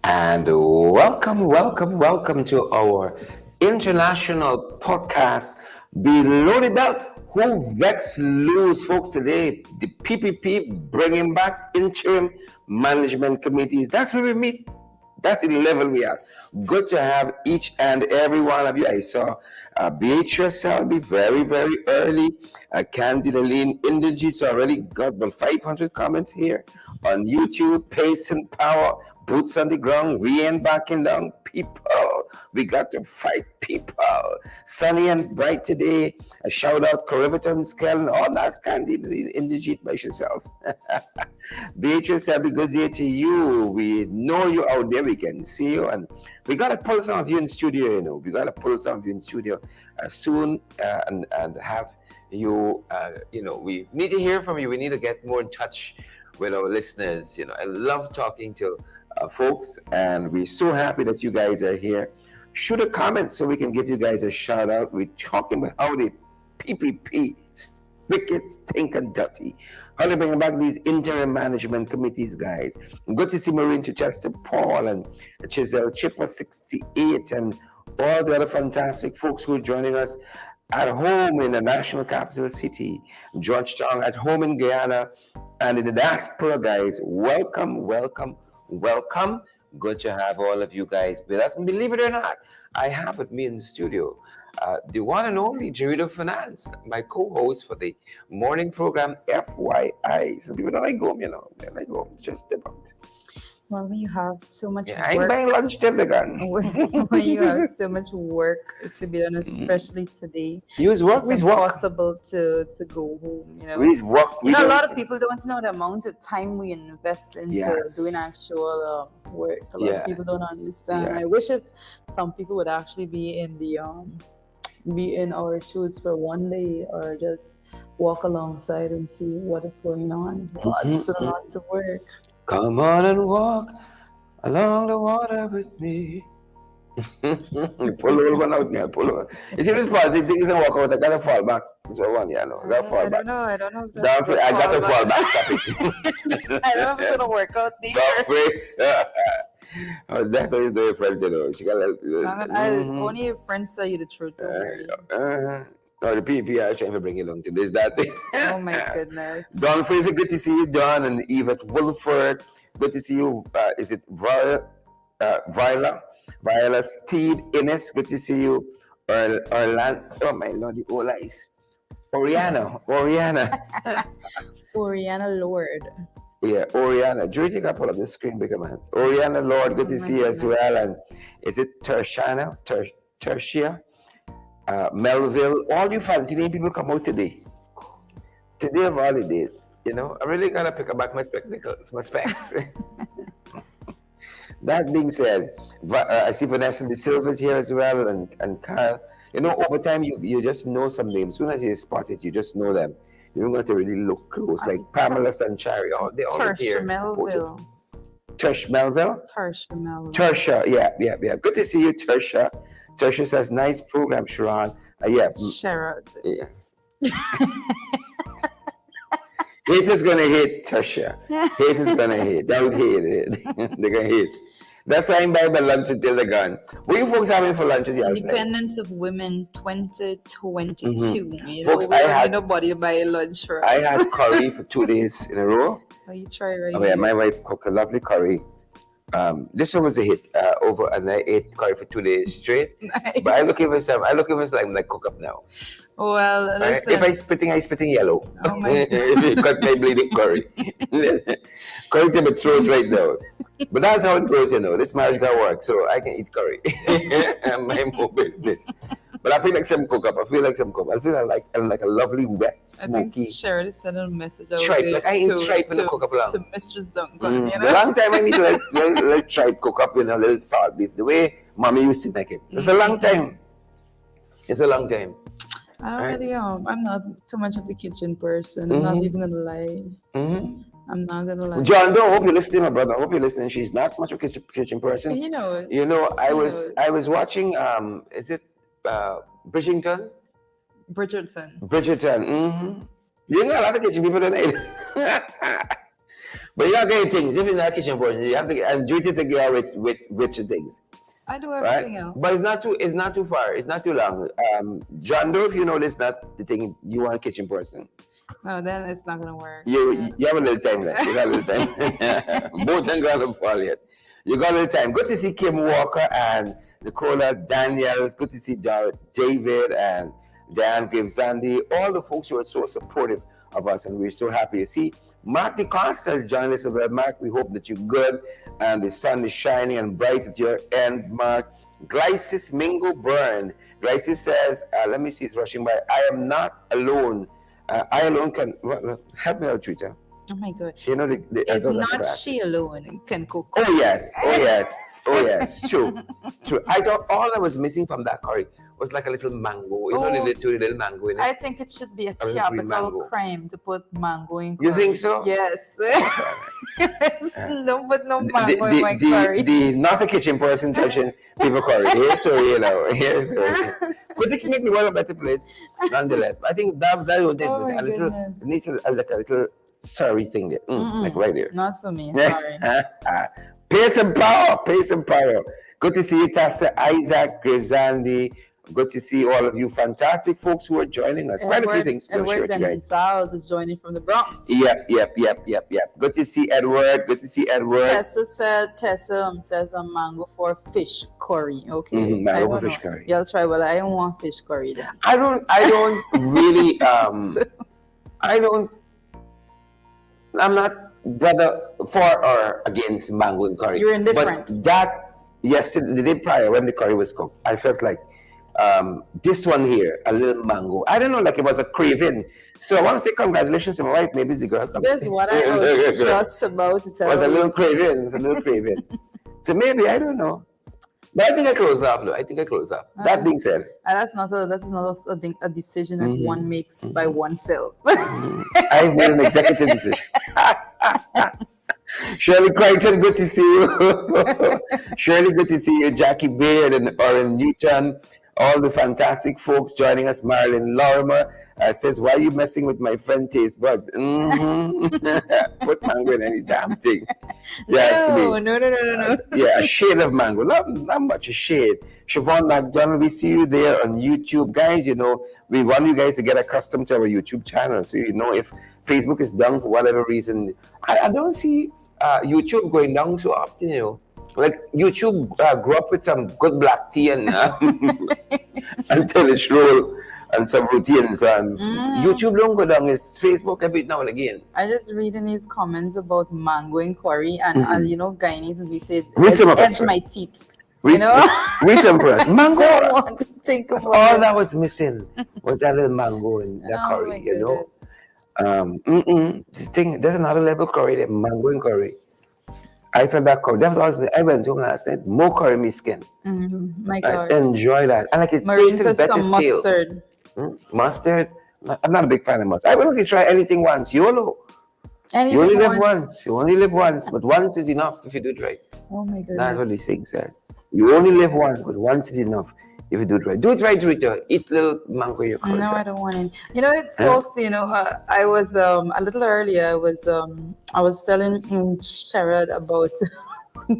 And welcome to our international podcast, Below the Belt. Who vex lose, folks, today? The PPP bringing back interim management committees. That's where we meet. That's the level we are. Good to have each and every one of you. I saw Beatrice Selby very early. Candy Lean Indigits already got about 500 comments here on YouTube. Pace and power, boots on the ground, we ain't backing down. People, we got to fight people. Sunny and bright today. A shout out, Corriverton, Skellen. Oh, that's Candy Lean Indigit by yourself. Beatrice, happy good day to you. We know you out there. We can see you, and we gotta pull some of you in studio. We gotta pull some of you in studio soon, and have you. We need to hear from you. We need to get more in touch with our listeners. I love talking to folks, and we're so happy that you guys are here. Shoot a comment so we can give you guys a shout out. We're talking about how the PPP wicked, stinking dirty. How they bringing back these interim management committees, guys. Good to see Maureen Chichester, Paul, and Chiselle Chipper 68, and all the other fantastic folks who are joining us at home in the national capital city, Georgetown, at home in Guyana, and in the diaspora, guys. Welcome. Good to have all of you guys with us. And believe it or not, I have with me in the studio the one and only Gerito Finance, my co-host for the morning program FYI. Some people don't like home, they like home, just about. Well, when you have so much I ain't work, buying lunch till the gun. when you have so much work to be done, especially today, Use work, it's we work. impossible to go home. We work. A lot of people don't know the amount of time we invest into Yes. doing actual work. A lot of people don't Yes. understand. Yeah. I wish if some people would actually be in our shoes for one day, or just walk alongside and see what is going on. Lots and lots of work. Come on and walk along the water with me. Pull the one out there, pull one. You see this part, the things don't walk out, I gotta fall back. That's what I want, I gotta fall back. I don't know if Don't that's play, I gotta fall back, stop it. I don't know if it's gonna work out Don't neither. freeze. Oh, that's what he's doing, friends, She gotta. Only if friends tell you the truth. Don't worry. No, the PPP are trying to bring you along to this, that thing. Oh my goodness. Don Fraser, good to see you, Don, and Yvette Wilford. Good to see you. Is it Viola Steed Innes? Good to see you. Orlando. Oh my Lord, the old eyes. Oriana. Oriana Lord. Yeah, Oriana. George, you can pull up the screen, bigger man. Oriana Lord, good to see you as well. And is it Tertia? Melville, all you fancy name people come out today. Today of holidays, I really gotta pick up back my spectacles, my specs. That being said, I see Vanessa De Silva's here as well, and Kyle. Over time you just know some names. As soon as you spot it, you just know them. You don't have to really look close. Like Pamela Sanchari, they always here. Melville. Tersh Melville. Tertia, yeah. Good to see you, Tersha. Tersha says, nice program, Sharon. Yeah. Sherrod. Yeah. Haters gonna hate Tersha. Haters gonna hate. Don't hate it. They're gonna hate. That's why I'm buying my lunch until they're gone. What are you folks having for lunch? Independence of Women 2022. Folks, I had nobody buy lunch for us. I had curry for 2 days in a row. Oh, you try right Oh yeah, my wife cooked a lovely curry. This one was a hit and I ate curry for 2 days straight. Nice. But I look at myself like cook up now. Well, listen. If I spitting yellow. Oh my If you cut my bleeding curry. Curry to my throat right now. But that's how it goes, This marriage got work, so I can eat curry. My more business. But I feel like some cook up. I feel like a lovely, wet, smoky. I think Sherrod sent a message out tripe. Like I eat tripe in the cook up long. to Mistress Duncan. The long time I need to let tripe cook up with a little salt beef. The way mommy used to make it. It's a long time. I don't really I'm not too much of the kitchen person. I'm not even gonna lie. I'm not gonna lie. John Doe, hope you're listening, my brother. Hope you're listening. She's not much of a kitchen person. I was watching. Is it Bridgerton? Bridgerton. You know a lot of kitchen people don't eat. But you gotta get things. If you're not a kitchen person, you have to get and duties to get with your things. I do Right? everything else. But it's not too far. It's not too long. John Doe, if you know this, not the thing you want a kitchen person. No, then it's not gonna work. You have a little time left. You got a little time. Both ain't gonna fall yet. You got a little time. Good to see Kim Walker and Nicola, Daniel. It's good to see David and Dan Givesandi. All the folks who are so supportive of us, and we're so happy to see. Mark DeCosta has joined us. Mark, we hope that you're good and the sun is shining and bright at your end, Mark. Glycis Mingo Byrne. Glycis says, let me see, it's rushing by. I am not alone. I alone can help me out, Twitter. Oh my God! You know it's not she alone can cook. Oh yes, oh yes, oh yes. True, true. I thought all I was missing from that curry was like a little mango. You know, the little mango in it. I think it should be a capital crime to put mango in curry. You think so? Yes. Don't put no mango in my curry. The not a kitchen person touching people curry. So you know, here's critics make the world a better place. Nonetheless, I think that would be a little. It needs like a little sorry thing there, like right there. Not for me. Sorry. Pace and power. Pace and power. Good to see you, Tassa, Isaac, Gravesandi. Good to see all of you fantastic folks who are joining us. Quite a few things. Edward Gonzalez is joining from the Bronx. Yep. Good to see Edward. Good to see Edward. Tessa says a mango for fish curry. Okay. Mango for fish curry. You'll try, but I don't want fish curry then. I don't really I'm not whether for or against mango and curry. You're indifferent. But that yesterday, the day prior when the curry was cooked, I felt like this one here, a little mango. I don't know, like it was a craving. So I want to say congratulations to my wife. Maybe it's the girl. That's what I was just about to tell you. It was a little craving. It's a little craving. So maybe, I don't know. But I think I closed off, though. That being said. That's not a decision that one makes by oneself. I've made an executive decision. Shirley Crichton, good to see you. Shirley, good to see you. Jackie Baird and Oren Newton. All the fantastic folks joining us. Marilyn Lorimer says, why are you messing with my friend taste buds? Put mango in any damn thing. No. Yeah, a shade of mango. Not much, a shade. Siobhan McDonald, we see you there on YouTube. Guys, you know, we want you guys to get accustomed to our YouTube channel. So, you know, if Facebook is down for whatever reason, I don't see YouTube going down so often, you know. Like YouTube grew up with some good black tea and Tellish roll and some routines. YouTube don't go down. It's Facebook every now and again. I just reading his comments about mango and curry and you know, Guyanese, as we say, edge my teeth. You know, read some for us. Mango. I want to think about all that was missing was that little mango in that curry. You know, this thing. There's another level curry. There, mango and curry. I felt that curry. That was always I went to last night. More curry, me skin. My God. I enjoy that. And like it tasted better still. Mustard. Mustard. I'm not a big fan of mustard. I will only try anything once. YOLO. You only live once. You only live once, but once is enough if you do it right. Oh my goodness. That's what the saying says. You only live once, but once is enough if you do it right. Do it right, Rita. Eat little mango your curry. No, I don't want it. You know, folks. You know, I was a little earlier. I was telling Sherrod about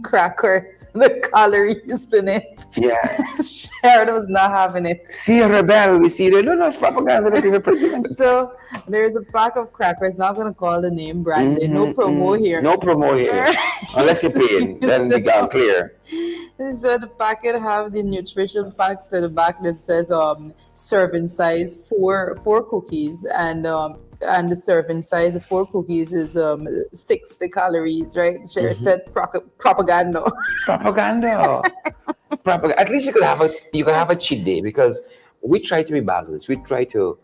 crackers, the calories in it. Yes. Sherrod was not having it. See a rebel. We see the no, it's propaganda. So there's a pack of crackers. Not gonna call the name branded. No promo here. No promo here. Unless you're paying, then we got clear. So the packet have the nutrition fact at the back that says serving size for cookies and the serving size of 4 cookies is 60 calories, right? Sherry said propaganda. Propaganda. At least you could have a cheat day, because we try to be balanced. We try to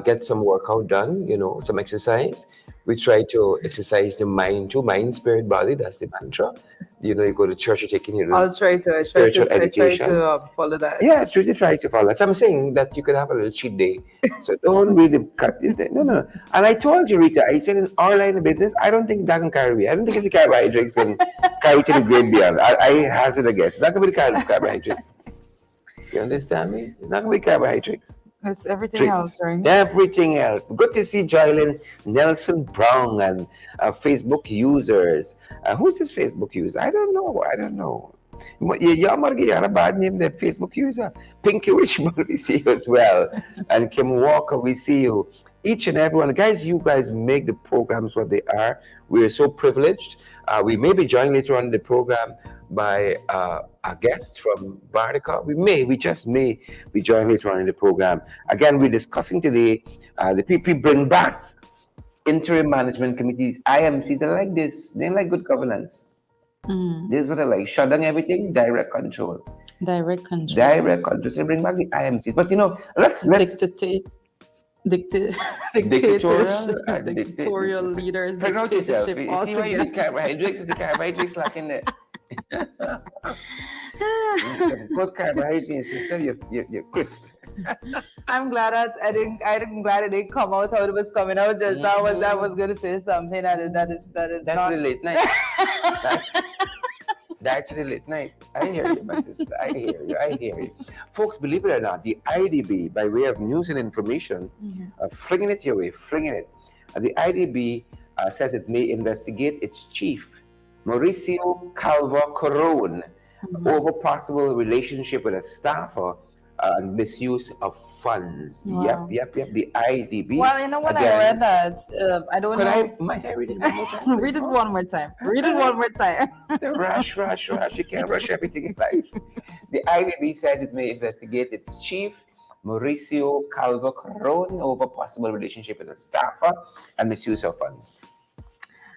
get some workout done, you know, some exercise. We try to exercise the mind, spirit, body. That's the mantra. You know, you go to church, you're taking your spiritual education. I try to follow that. Yeah, it's really try to follow that. So I'm saying that you could have a little cheat day. So don't really cut it. No. And I told you, Rita, I said in our line of business, I don't think that can carry me. I don't think the carbohydrates can carry to the great beyond. I hazard a guess. It's not going to be the carbohydrates. You understand me? It's not going to be carbohydrates. It's everything else, tricks. right? Everything else. Good to see Joylyn Nelson Brown and Facebook users. Who's this Facebook user? I don't know. I don't know. Y'all might get a bad name, the Facebook user. Pinky Richmond, we see you as well. And Kim Walker, we see you. Each and every one. Guys, you guys make the programs what they are. We are so privileged. We may be joined later on in the program by a guest from Barnica. We just may be joined later on in the program. Again, we're discussing today the PP bring back interim management committees, IMCs. They like this. They like good governance. This is what I like. Shut down everything, direct control. Direct control. Direct control. So bring back the IMCs. But let's dictatorial leaders. Figure out yourself. Dictatorship You see why you altogether. need carbohydrates? Is the carbohydrates lacking there? Good carbohydrates in your system, you're crisp. I'm glad I'm glad it didn't come out how it was coming out. Just that was going to say something that is That's not. for the late night. That's for the late night. I hear you, my sister. I hear you. Folks, believe it or not, the IDB, by way of news and information, flinging it your way, flinging it. The IDB says it may investigate its chief, Mauricio Calvo Corone, over possible relationship with a staffer and misuse of funds. Wow. Yep. The IDB. Well, you know when Again, I read that, I don't know. Might I read it one more time? Read it one more time. Read it one more time. The rush. You can't rush everything in life. The IDB says it may investigate its chief, Mauricio Calvo Corone, over possible relationship with a staffer and misuse of funds.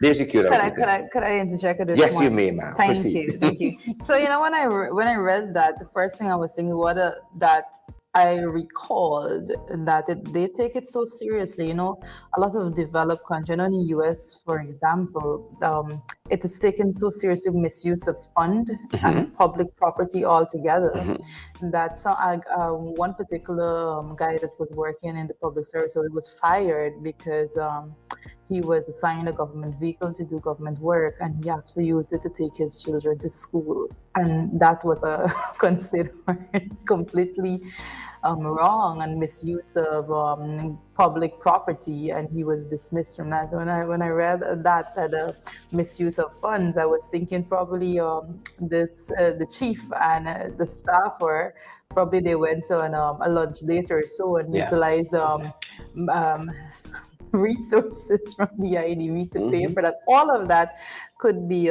There's a cue. Could I interject at this Yes, point? you may, ma'am. Thank Proceed. you. So when I read that, the first thing I was thinking, that I recalled that they take it so seriously. A lot of developed countries, in the US, for example, it is taken so seriously, misuse of fund and public property altogether. That one particular guy that was working in the public service, so he was fired because he was assigned a government vehicle to do government work, and he actually used it to take his children to school. And that was considered completely wrong and misuse of public property, and he was dismissed from that. So when I read that misuse of funds, I was thinking probably the chief and the staffer, probably they went on a lunch later or so and utilized resources from the IDB to pay for that. All of that could be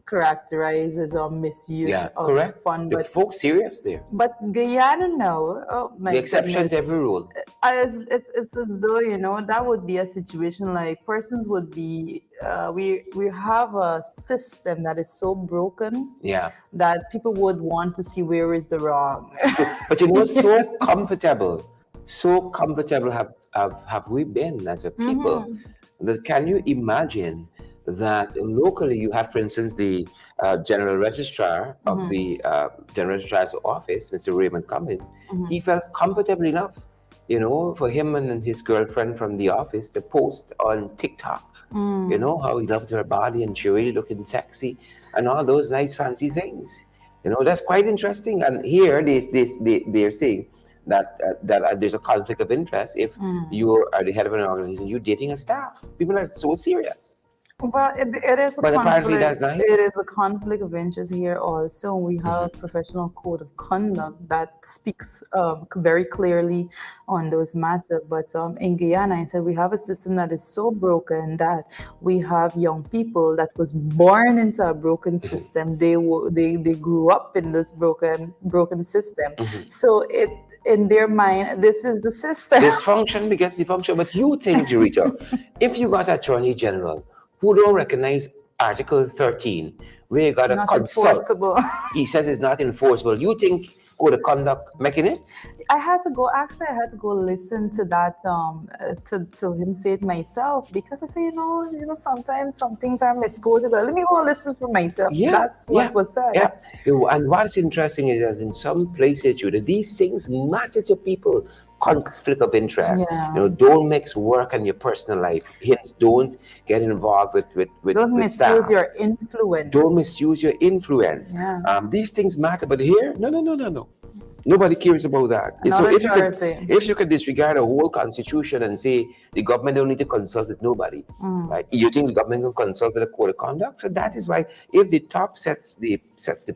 characterized as a misuse of fund. The But folks serious there. But Guyana, no. Oh my The exception to every rule. It's as though that would be a situation like persons would be. We have a system that is so broken. That people would want to see where is the wrong. But so comfortable have we been as a people that can you imagine that locally you have, for instance, the general registrar of the general registrar's office, Mr. Raymond Cummins. He felt comfortable enough, for him and his girlfriend from the office to post on TikTok, how he loved her body and she really looking sexy and all those nice fancy things. That's quite interesting. And here they're saying that there's a conflict of interest if you are the head of an organization, you're dating a staff. People are so serious. Well, it is a But apparently conflict. that's not It is a conflict of interest here also. We have a professional code of conduct that speaks very clearly on those matters. But in Guyana, I said we have a system that is so broken that we have young people that was born into a broken system. They grew up in this broken system. So in their mind, this is the system. Dysfunction begets dysfunction. But you think, Jurita, if you got Attorney General who don't recognize Article 13, where you got to consult, enforceable. He says it's not enforceable. You think code of conduct making it? I had to go listen to that to him say it myself, because I say, sometimes some things are misquoted. Let me go listen for myself. That's what was said. And what's interesting is that in some places, these things matter to people. Conflict of interest. Don't mix work and your personal life. Hence, don't get involved with don't misuse staff. your influence. Don't misuse your influence. These things matter, but here, no. Nobody cares about that. So Another Thursday. if you could disregard the whole constitution and say the government don't need to consult with nobody, right? You think the government will consult with the code of conduct? So that is why if the top sets the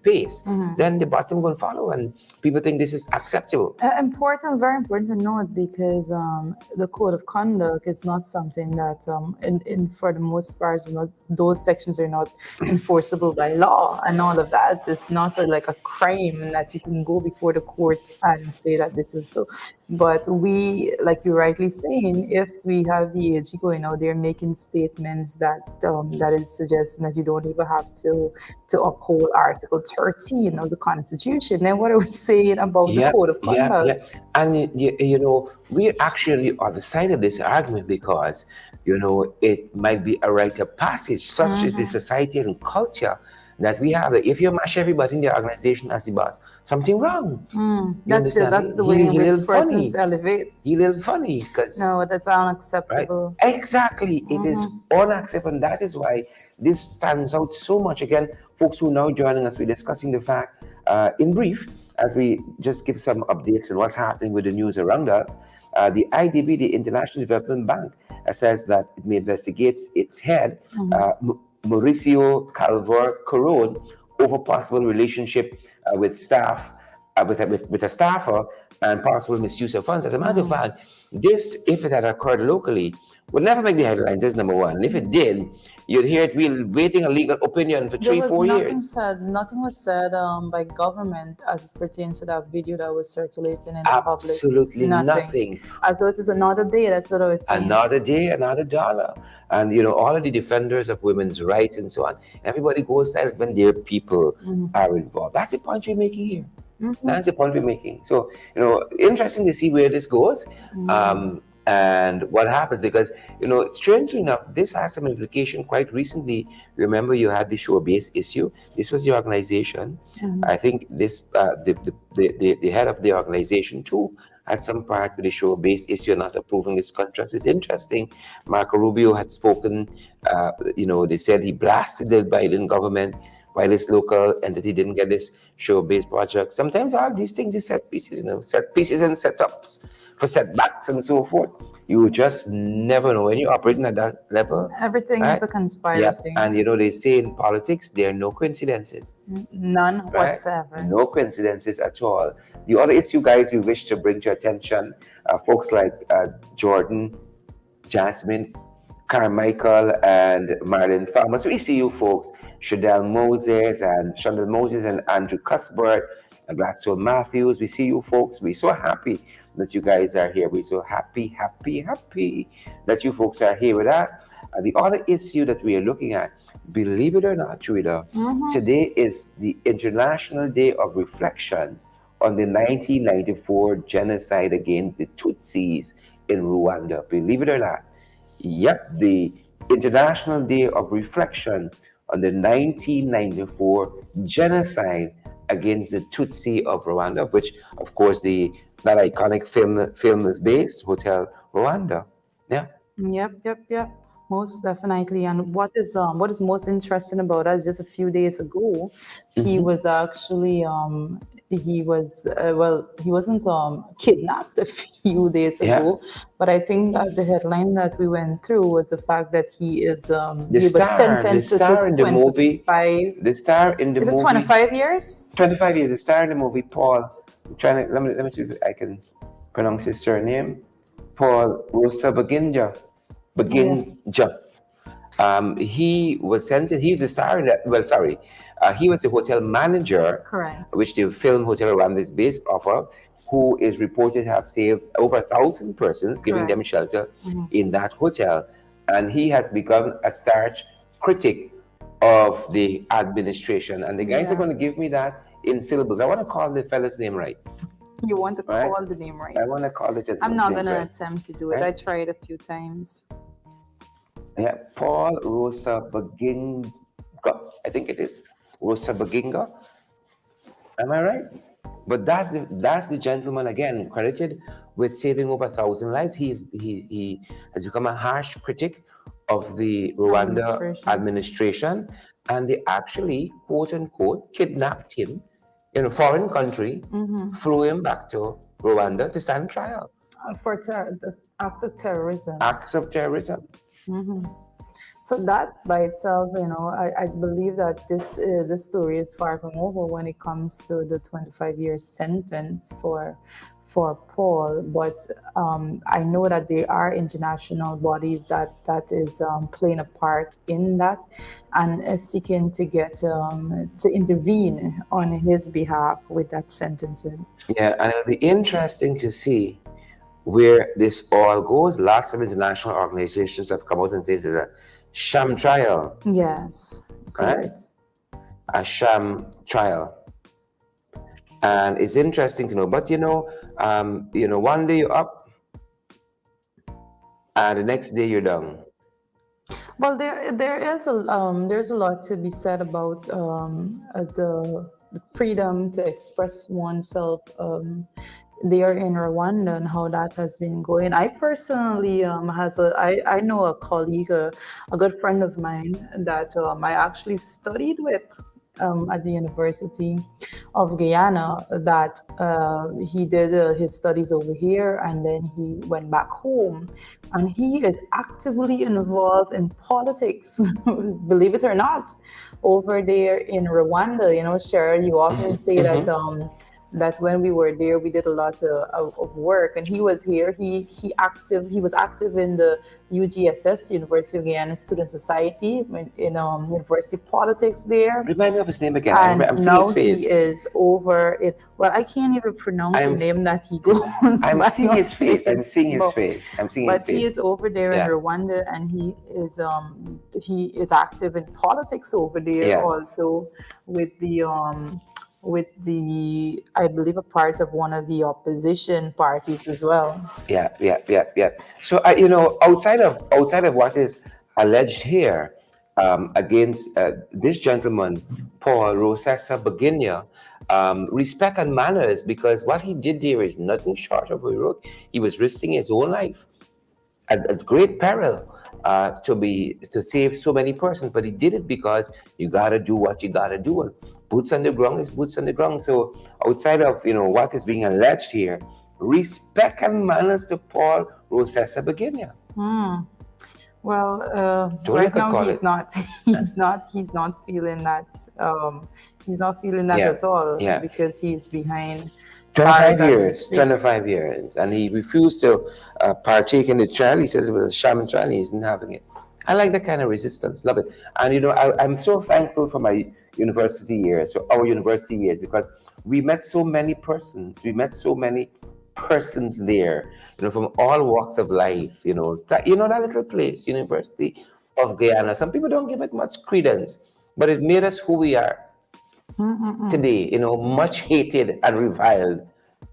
pace, then the bottom will follow, and people think this is acceptable. Important, very important to note, because the code of conduct is not something that, in for the most part, those sections are not enforceable by law, and all of that. It's not like a crime that you can go before the court and say that this is so. But we, like you rightly saying, if we have the AG going out there making statements that that is suggesting that you don't even have to uphold Article 13 of the Constitution, then what are we saying about the Yeah, code of yeah, conduct? yeah. And you know, we're actually on the side of this argument because, you know, it might be a rite of passage, such is the society and culture that we have. If you mash everybody in the organization as the boss, something wrong. You That's understand that's me? the way in He which little persons funny. elevates. He little funny because No, that's right? unacceptable. Exactly. It is unacceptable. And that is why this stands out so much. Again, folks who are now joining us, we're discussing the fact in brief, as we just give some updates on what's happening with the news around us. The IDB, the International Development Bank, says that it may investigate its head, Mauricio Calvar Coron, over possible relationship with staff, with a staffer, and possible misuse of funds. As a matter of fact, this, if it had occurred locally, would never make the headlines. That's number one. And if it did, you'd hear it waiting a legal opinion for There three, was 4 years. nothing was said by government as it pertains to that video that was circulating in the public. Absolutely nothing. As though it is another day. That's what I was saying. Another day, another dollar. And you know, all of the defenders of women's rights and so on, everybody goes silent when their people are involved. That's the point we're making here. That's the point we're making. So, you know, interesting to see where this goes. And what happens, because you know, strangely enough, this has some implication. Quite recently, remember, you had the show-based issue. This was the organization. I think this the head of the organization too had some part with the show-based issue, not approving this contract. It's interesting. Marco Rubio had spoken. You know, they said he blasted the Biden government while his local entity didn't get this show-based project. Sometimes all these things is set pieces, you know, set pieces and setups for setbacks and so forth. You just never know when you're operating at that level. Everything right? is a conspiracy. Yeah. And you know, they say in politics, there are no coincidences. None Right? whatsoever. No coincidences at all. The other issue, guys, we wish to bring to your attention, folks like Jordan, Jasmine, Carmichael, and Marilyn Thomas. We see you folks, Shadell Moses and Andrew Cuthbert, Gladstone Matthews. We see you folks. We're so happy that you guys are here. We're so happy that you folks are here with us. The other issue that we are looking at, believe it or not, Trina, today is the International Day of Reflection on the 1994 genocide against the Tutsis in Rwanda. Believe it or not. Yep, the International Day of Reflection on the 1994 genocide against the Tutsi of Rwanda, which, of course, that iconic film is based, Hotel Rwanda. Yeah. Yep. Most definitely. And what is most interesting about that is just a few days ago, he was actually he wasn't kidnapped a few days ago, but I think that the headline that we went through was the fact that he was sentenced to 25. The star in the Is it movie. 25 years? 25 years. The star in the movie, Paul. I'm trying to let me see if I can pronounce his surname. Paul Rosabaginja. He was sentenced. He was a star. He was a hotel manager, Correct. which the film Hotel Rwanda is based off of, who is reported to have saved over 1,000 persons, giving them shelter in that hotel. And he has become a starch critic of the administration. And the guys are going to give me that in syllables. I want to call the fella's name right. You want to call the name right? I want to call it. I'm not going to attempt to do it. I tried a few times. Yeah, Paul Rosabaginga. I think it is Rosabaginga. Am I right? But that's the gentleman, again, credited with saving over 1,000 lives. He has become a harsh critic of the Rwanda administration, and they actually, quote unquote, kidnapped him in a foreign country, Mm-hmm. flew him back to Rwanda to stand trial. For the acts of terrorism. Acts of terrorism. Mm-hmm. So that by itself, I believe that this story is far from over when it comes to the 25-year sentence for Paul. But I know that there are international bodies that is playing a part in that and is seeking to get to intervene on his behalf with that sentencing. Yeah, and it'll be interesting to see where this all goes. Lots of international organizations have come out and said it's a sham trial, Yes, right? correct. A sham trial. And it's interesting to know. But one day you're up and the next day you're down. Well, there's a lot to be said about the freedom to express oneself there in Rwanda and how that has been going. I personally I know a colleague, a good friend of mine that I actually studied with at the University of Guyana, that he did his studies over here and then he went back home, and he is actively involved in politics, believe it or not, over there in Rwanda. Cheryl, you often say that that when we were there, we did a lot of work, and he was here. He was active in the UGSS, University of Guyana Student Society, in university politics there. Remind me of his name again. And I'm seeing now his face. he is over it. Well, I can't even pronounce I'm the name that he goes I'm by seeing his face. I'm seeing his But- face. I'm seeing But his face. he is over there Yeah. in Rwanda, and he is active in politics over there Yeah. also with the I believe a part of one of the opposition parties as well. Yeah. So outside of what is alleged here against this gentleman, Paul Rosessa Beginia, respect and manners, because what he did there is nothing short of heroic. He was risking his own life at great peril to save so many persons, but he did it because you gotta do what you gotta do. And boots on the ground is boots on the ground. So outside of what is being alleged here, respect and manners to Paul Rosessa Beginia. Well, Don't right you could now call he's it. not. He's not feeling that. He's not feeling that Yeah, at all yeah. because he's behind 25 bars as we years, speak. 25 years, and he refused to partake in the trial. He said it was a sham trial, and he isn't having it. I like that kind of resistance, love it. And I'm so thankful for my university years, for our university years, because we met so many persons. We met so many persons there, from all walks of life. That little place, University of Guyana. Some people don't give it much credence, but it made us who we are today, much hated and reviled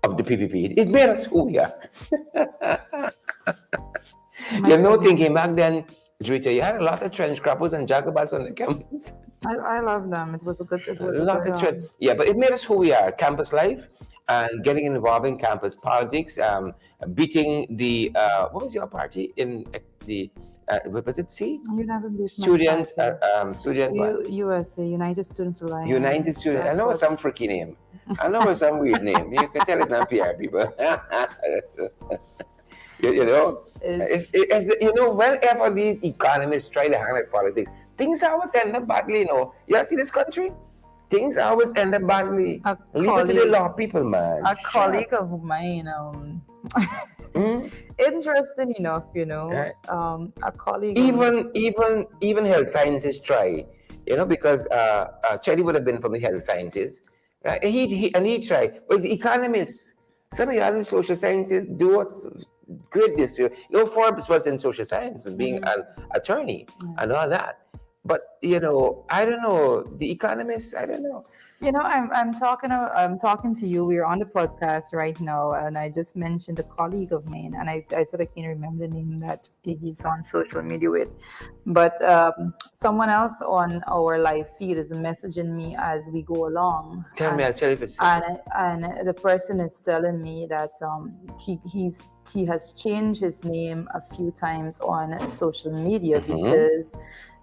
of the PPP. It made us who we are. Thinking back then, Drita, you had a lot of trench crappers and jagabats on the campus. I love them. It was a good. It was A a lot good. of trench. Yeah, but it made us who we are. Campus life and getting involved in campus politics, beating the, what was your party in the, what was it, C? You never beat my Student, party. student what? USA, United Student Alliance. United Student. I That's know what- it's some freaky name. I know it's some weird name. You can tell it's not PR people. It's- Whenever these economists try to handle politics, things always end up badly. You see this country? Things always end up badly. A Leave it to the colleague- law people, man. A colleague Shucks. of mine, Hmm? interesting enough, Right. a colleague. of- Even health sciences try, because Chelly would have been from the health sciences, right? And he tried, but the economists, some of the other social sciences do us great this year. Forbes was in social sciences, being an attorney and all that. But I don't know, the economists, I don't know. I'm talking to you. We're on the podcast right now, and I just mentioned a colleague of mine, and I said I can't remember the name that he's on social media with, but someone else on our live feed is messaging me as we go along. Tell me, I'll tell you if it's And the person is telling me that he has changed his name a few times on social media because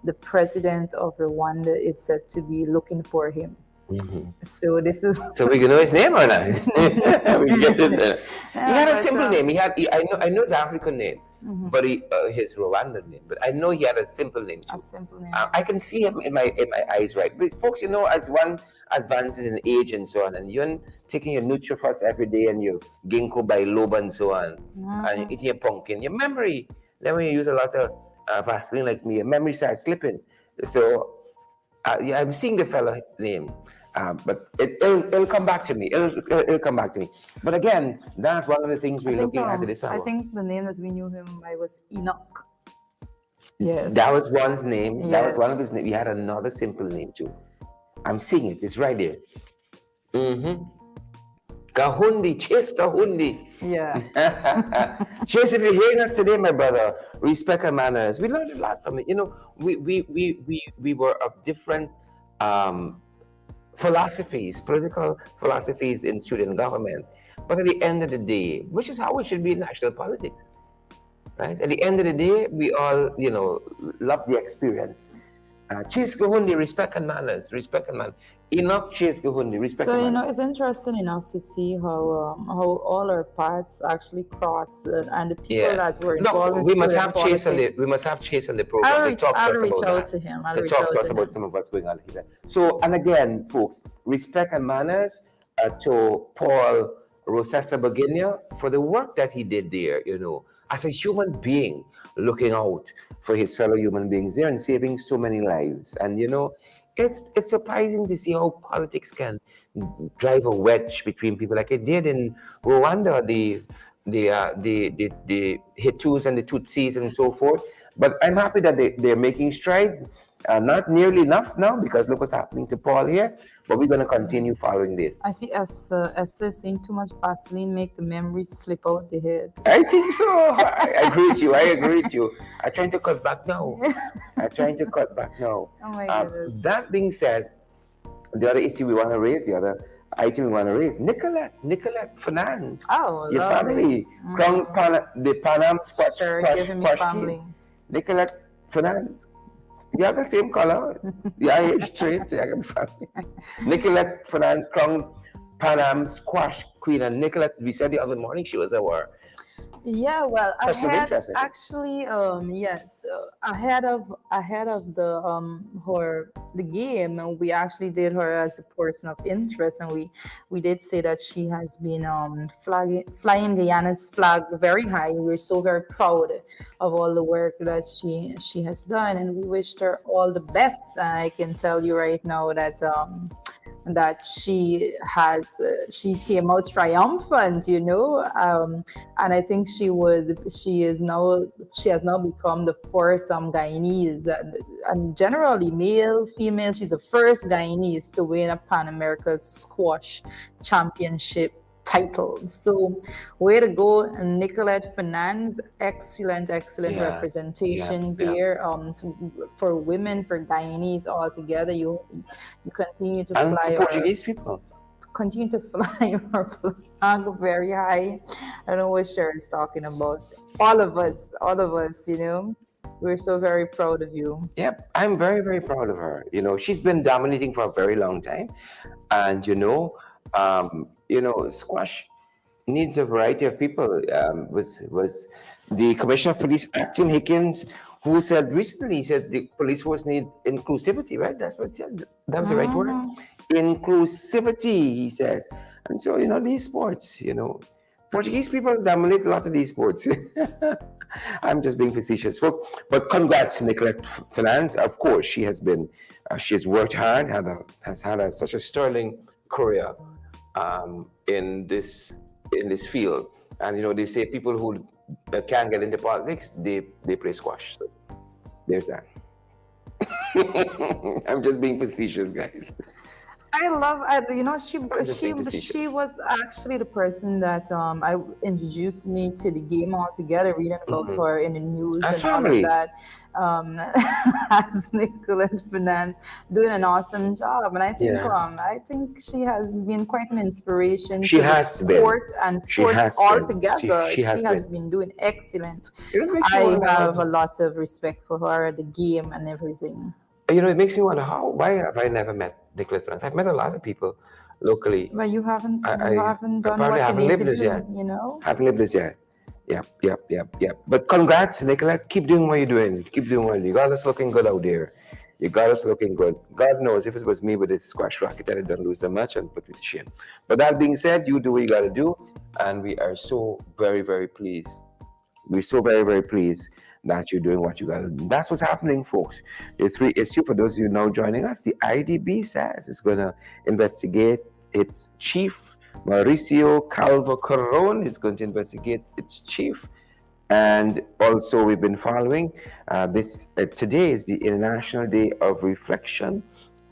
the president of Rwanda is said to be looking for him. So this is So we can know his name or not? We get it. He yeah, had a but simple name. I know his African name, but his Rwandan name. But I know he had a simple name a too. simple name. I can see him in my eyes, right? But folks, as one advances in age and so on, and you're taking your Nutrifast every day and your ginkgo biloba and so on, and you eat your pumpkin, your memory. Then when you use a lot of Vaseline like me, your memory starts slipping. So yeah, I'm seeing the fella name, but it'll come back to me. It'll come back to me. But again, that's one of the things we're looking at this I hour. think the name that we knew him by was Enoch. Yes. That was one's name. That was one of Yes. his names. He had another simple name too. I'm seeing it. It's right there. Kahundi, Chase Kahundi. Yeah. Chase, if you're hearing us today, my brother, respect and manners. We learned a lot from it. We were of different philosophies, political philosophies in student government. But at the end of the day, which is how it should be in national politics, right? At the end of the day, we all, love the experience. Chase Gahundi, respect and manners, respect and manners. Enoch Chase Gahundi, respect So and manners. it's interesting enough to see how all our paths actually cross, and the people that were involved in we must student have Chase on politics. the program. I'll reach out to him. To talk to us about some of what's going on here. So, and again, folks, respect and manners to Paul Rosessa Beginia for the work that he did there, as a human being, looking out for his fellow human beings there and saving so many lives. And, it's surprising to see how politics can drive a wedge between people, like it did in Rwanda, the Hutus and the Tutsis and so forth. But I'm happy that they're making strides. Not nearly enough now, because look what's happening to Paul here. But we're going to continue following this. I see Esther saying too much Vaseline make the memory slip out the head. I think so. I agree with you. I'm trying to cut back now. Oh my goodness. That being said, the other issue we want to raise, the other item we want to raise, Nicolette Finance. Oh, your lovely. family. The Panam Squash. Sure, giving me family. Nicolette Finance. You have the same color. Yeah, age straight. You have family. Nicolette Finance, Crown Panam Squash Queen. And Nicolette, we said the other morning she was our Yeah, well, I person of had interest. actually, yes, ahead of the game, and we actually did her as a person of interest, and we did say that she has been flying Guyana's flag very high. We're so very proud of all the work that she has done, and we wished her all the best. And I can tell you right now that she came out triumphant, and I think she has now become the first Guyanese, and generally male, female, she's the first Guyanese to win a Pan American Squash Championship title. So way to go, Nicolette Finance. Excellent representation there for women, for Guyanese altogether. You continue to And fly for Portuguese people. Continue to fly your flag very high. I don't know what Cher is talking about. All of us, we're so very proud of you. Yep, I'm very, very proud of her. She's been dominating for a very long time. And, squash needs a variety of people. Was the Commissioner of Police, Tim Hickens, who said recently, the police force need inclusivity, right? That's what he said. That was the right word. Inclusivity, he says. And so, these sports, Portuguese people dominate a lot of these sports. I'm just being facetious, folks. But congrats to Nicolette Finance. Of course, she has worked hard, has had such a sterling career in this field. And they say people who can't get into politics, they play squash. So there's that. I'm just being facetious, guys. I love, she was actually the person that I introduced me to the game altogether, reading about her in the news As and family. all of that. As Nicolette Finance doing an awesome job, and I think she has been quite an inspiration She to has the been. sport and She sport has been. altogether. She has been doing excellent. It makes me I wonder have a lot of respect for her, the game and everything. It makes me wonder why have I never met Nicholas Finance. I've met a lot of people locally. But I, you I, haven't I done probably what you haven't need lived to this yet. do, you know? Haven't lived this yet. Yep. But congrats, Nicola. Keep doing what you're doing. Keep doing what you got us looking good out there. You got us looking good. God knows if it was me with this squash racket, I'd don't lose that much and put me to shame. But that being said, you do what you got to do. And we are so very, very pleased. We're so very, very pleased that you're doing what you got to do. That's what's happening, folks. The three issue, for those of you now joining us, the IDB says it's going to investigate its chief. Mauricio Calvo Corron is going to investigate its chief. And also, we've been following this. Today is the International Day of Reflection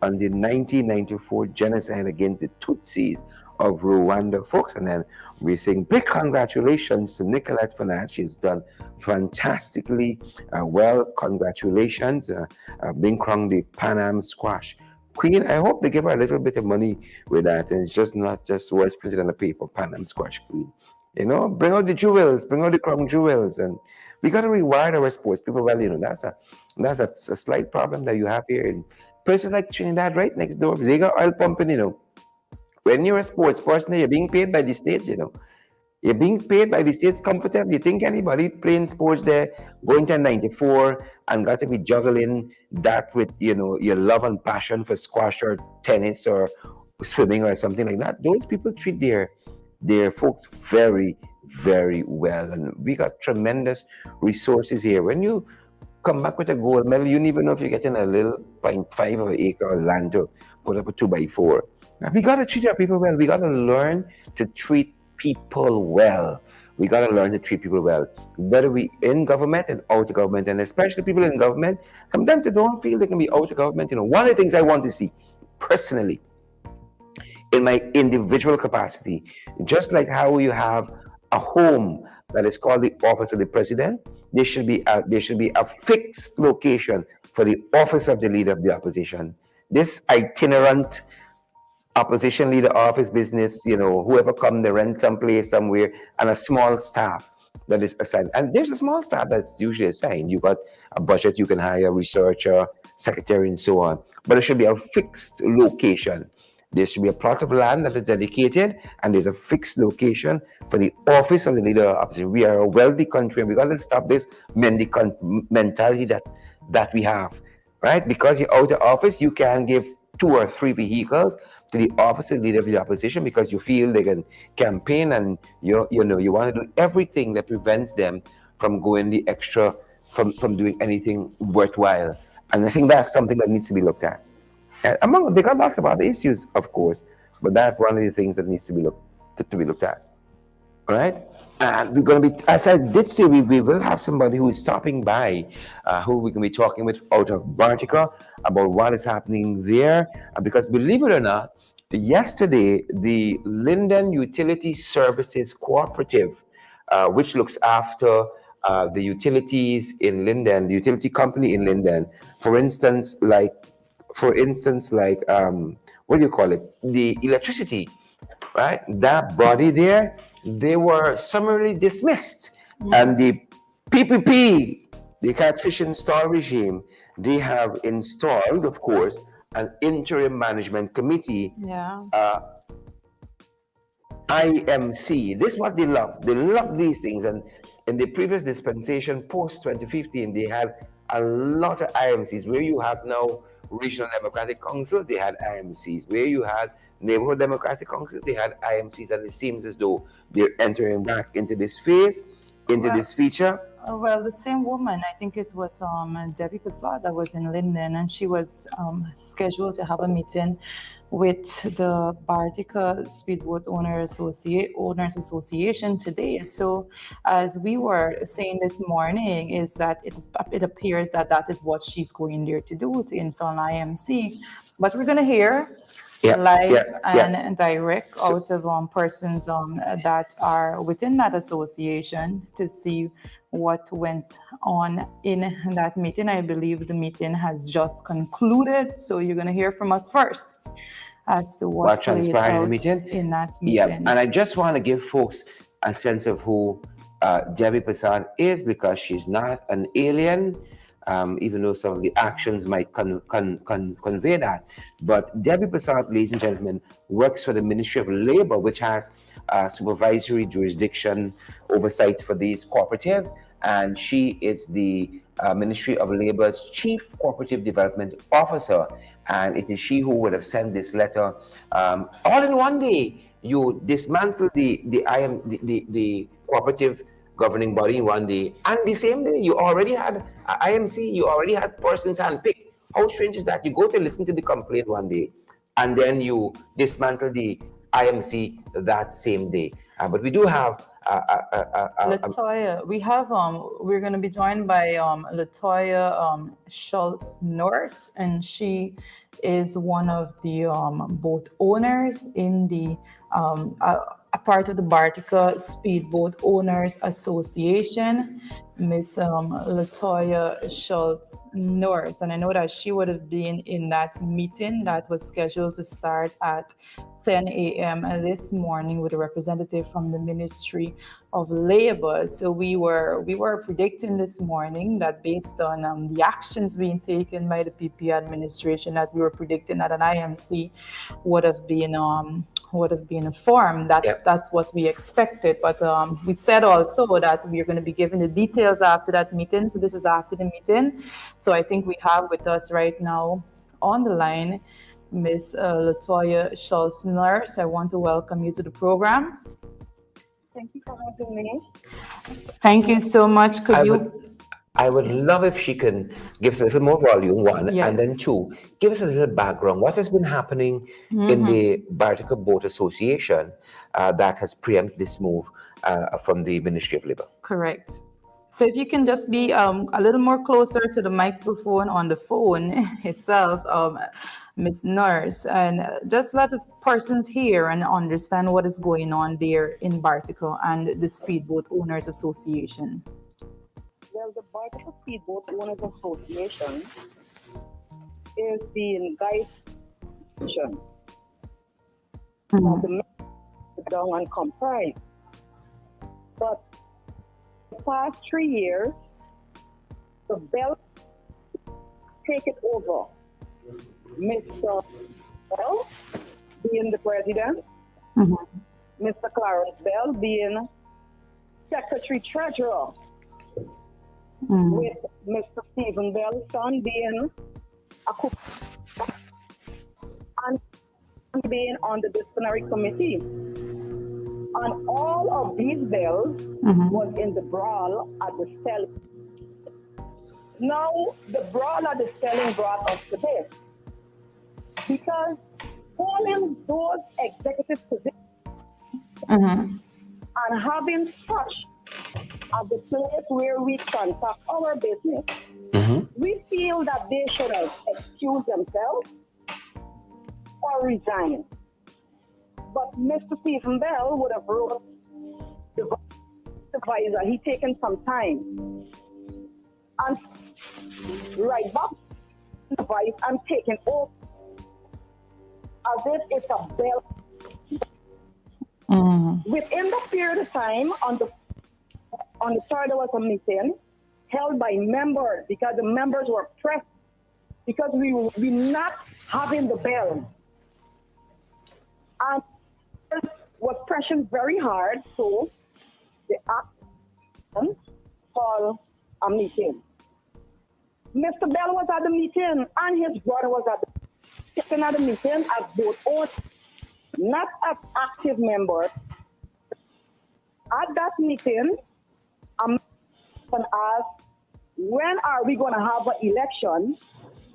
on the 1994 genocide against the Tutsis of Rwanda, folks. And then we're saying big congratulations to Nicolette Fanat. She's done fantastically well. Congratulations, being crowned the Pan Am Squash Queen. I hope they give her a little bit of money with that, and it's just not just words printed on the paper. Pan Am Squash Queen. Bring out the jewels, bring out the crown jewels, and we got to reward our sports people. Well, that's a slight problem that you have here in places like Trinidad, right next door. They got oil pumping. When you're a sports person, you're being paid by the states. You're being paid by the states comfortably. You think anybody playing sports there, going to 94 and got to be juggling that with, your love and passion for squash or tennis or swimming or something like that? Those people treat their folks very, very well. And we got tremendous resources here. When you come back with a gold medal, you don't even know if you're getting a little 0.5 of an acre of land to put up a 2x4. Now, we got to treat our people well. We got to learn to treat people well. We got to learn to treat people well, whether we in government and out of government, and especially people in government. Sometimes they don't feel they can be out of government. One of the things I want to see personally in my individual capacity, just like how you have a home that is called the office of the president, there should be a fixed location for the office of the leader of the opposition. This itinerant opposition leader office business, whoever come, they rent some place somewhere, and a small staff that is assigned. And there's a small staff that's usually assigned. You got a budget, you can hire a researcher, secretary, and so on. But it should be a fixed location. There should be a plot of land that is dedicated, and there's a fixed location for the office of the leader of opposition. We are a wealthy country, and we got to stop this mentality that we have, right? Because you're out of office, you can give 2 or 3 vehicles to the office of the leader of the opposition because you feel they can campaign, and you want to do everything that prevents them from going the extra, from doing anything worthwhile. And I think that's something that needs to be looked at. They got lots of other issues, of course, but that's one of the things that needs to be looked at. All right? And we're going to be, as I did say, we will have somebody who is stopping by, who we can be talking with out of Bartica about what is happening there. Because believe it or not, yesterday, the Linden Utility Services Cooperative, which looks after the utilities in Linden, the utility company in Linden, for instance, like what do you call it? The electricity, right? That body there, they were summarily dismissed. And the PPP, the catfish install regime, they have installed, of course, an interim management committee, Yeah. IMC. This is what they love. They love these things. And in the previous dispensation, post 2015, they had a lot of IMCs. Where you have now regional democratic councils, they had IMCs. Where you had neighborhood democratic councils, they had IMCs. And it seems as though they're entering back into this phase, into this feature. Well, the same woman, I think it was Debbie Passad that was in Linden, and she was scheduled to have a meeting with the Bartica Speedboat Owners Association today. So, as we were saying this morning, is that it appears that is what she's going there to do, to install an IMC. But we're going to hear live and direct out of persons that are within that association to see what went on in that meeting. I believe the meeting has just concluded, so you're going to hear from us first as to what transpired in the meeting. In that meeting. And I just want to give folks a sense of who Debbie Passad is, because she's not an alien. even though some of the actions might convey that. But Debbie Prasad, ladies and gentlemen, works for the Ministry of Labor, which has supervisory jurisdiction oversight for these cooperatives, and she is the Ministry of Labor's Chief Cooperative Development Officer, and it is she who would have sent this letter all in one day. You dismantle the cooperative governing body in one day, and the same day you already had IMC, you already had persons handpicked. How strange is that? You go to listen to the complaint one day, and then you dismantle the IMC that same day. But we do have Latoya, we're going to be joined by Latoya Schultz Norris, and she is one of the boat owners in the a part of the Bartica Speedboat Owners Association, Miss Latoya Schultz Norris, and I know that she would have been in that meeting that was scheduled to start at 10 a.m. this morning with a representative from the Ministry of Labor. So we were predicting this morning that based on the actions being taken by the PP administration, that we were predicting that an IMC would have been formed. That's what we expected. But we said also that we are going to be giving the details after that meeting. So this is after the meeting. So I think we have with us right now on the line Miss Latoya Schultz Nurse. I want to welcome you to the program. Thank you for having me. Thank you so much. I would love if she can give us a little more volume, one, Yes. and then two, give us a little background. What has been happening in the Bartica Boat Association that has preempted this move from the Ministry of Labor? Correct. So if you can just be a little more closer to the microphone on the phone itself, Ms. Nurse, and just let the persons hear and understand what is going on there in Bartica and the Speedboat Owners Association. Well, the Bartica Speedboat Owners Association is the guide of the down and comprise. But the past 3 years, the Bell take it over. Mr. Bell being the president, Mr. Clarence Bell being secretary treasurer, with Mr. Stephen Bell's son being a cook and being on the disciplinary committee. And all of these bells was in the brawl at the cell. Now, the brawl at the selling brought us to this. Because holding those executive positions and having such at the place where we conduct our business, we feel that they should have excused themselves or resigned. But Mr. Stephen Bell would have wrote the advisor, he taken some time and right back the vice and taken over as if it's a bell. Within the period of time, on the third, there was a meeting held by members because the members were pressed because we not having the bell. And was pressuring very hard, so the act called a meeting. Mr. Bell was at the meeting and his brother was at the meeting as both owners, not as active members. At that meeting, a man asked, when are we going to have an election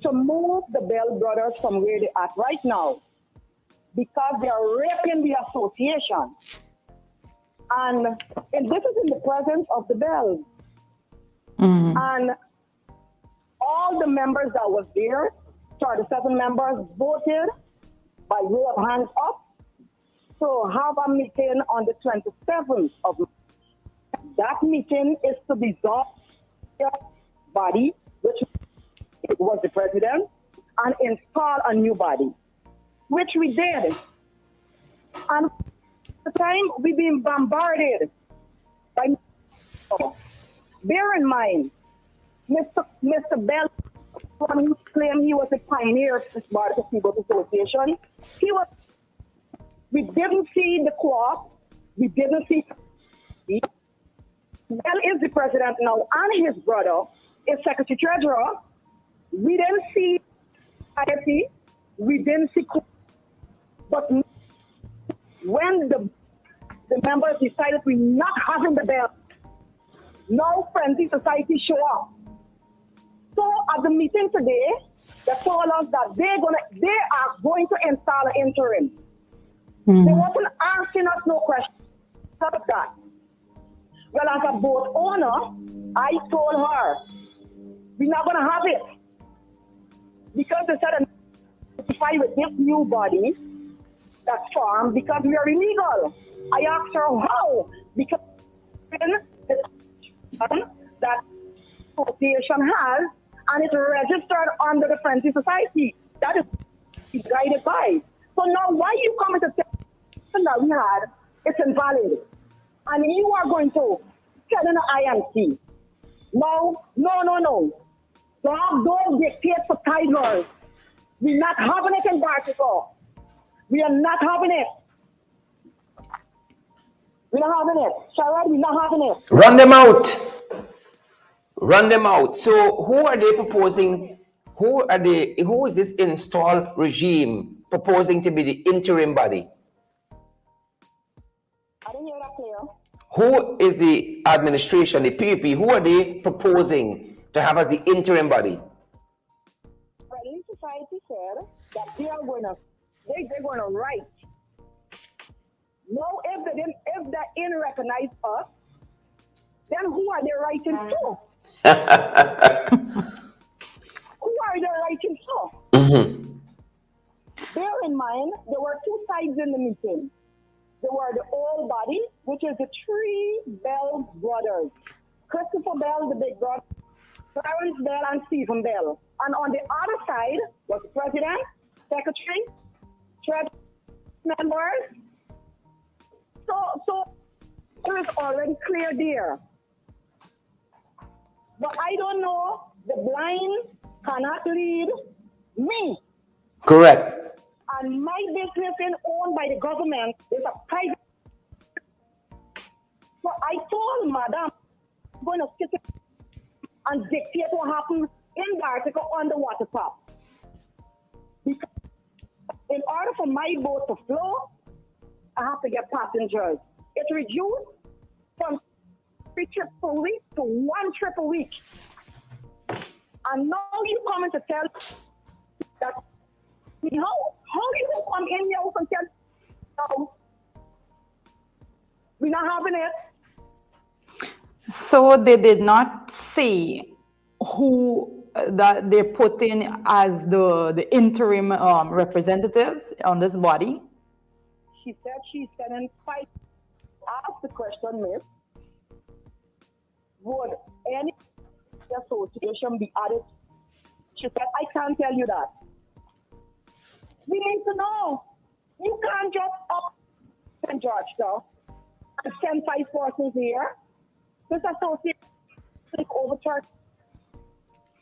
to move the Bell brothers from where they are right now? Because they are raping the association. And this is in the presence of the Bells. And all the members that was there, 37 members, voted by way of hands up to have a meeting on the 27th of March. That meeting is to dissolve the body, which was the president, and install a new body, which we did. And at the time, we've been bombarded by. Bear in mind, Mr. Bell, when he claimed he was a pioneer of this Bar Casinos Association, we didn't see the cloth, we didn't see. Bell is the president now, and his brother is secretary treasurer. We didn't see IFC, we didn't see, but when the members decided we're not having the Bell, now Friendly Society show up. So at the meeting today, they told us that they are going to install an interim. They wasn't asking us no questions about that. Well, as a boat owner, I told her, we're not going to have it. Because they said, identify with this new body that's formed because we are illegal. I asked her how. Because that association has, and it's registered under the Friendly Society. That is guided by. So now why you come to tell that we had, it's invalid. And you are going to tell an IMC. No. Don't dictate for tigers. We're not having it in Bartico. We are not having it. We're not having it. Sharad, we're not having it. Run them out. Run them out. So who are they proposing? Who is this installed regime proposing to be the interim body? I didn't hear that clear. Who is the administration, the PPP? Who are they proposing to have as the interim body? Friendly Society said that they're going to write. No, if they didn't recognize us, then who are they writing to? Who are they writing to? Mm-hmm. Bear in mind, there were two sides in the meeting. There were the old body, which is the three Bell brothers. Christopher Bell, the big brother, Clarence Bell, and Stephen Bell. And on the other side was the president, secretary, church members. So it was already clear there. But I don't know, the blind cannot lead me. Correct. And my business is owned by the government. It's a private. So I told Madam, I'm going to sit and dictate what happens in the article on the water top. Because in order for my boat to flow, I have to get passengers. It's reduced from 3 trips per week to 1 trip a week. And now you come to tell that, how you come in here and tell, no, we're not having it. So they did not say who that they put in as the interim representatives on this body. She said she's sending 5. Ask the question, Miss. Would any association be added? She said, I can't tell you that. We need to know. You can't just up St. Georgetown and send 5 persons here. This association is over 30.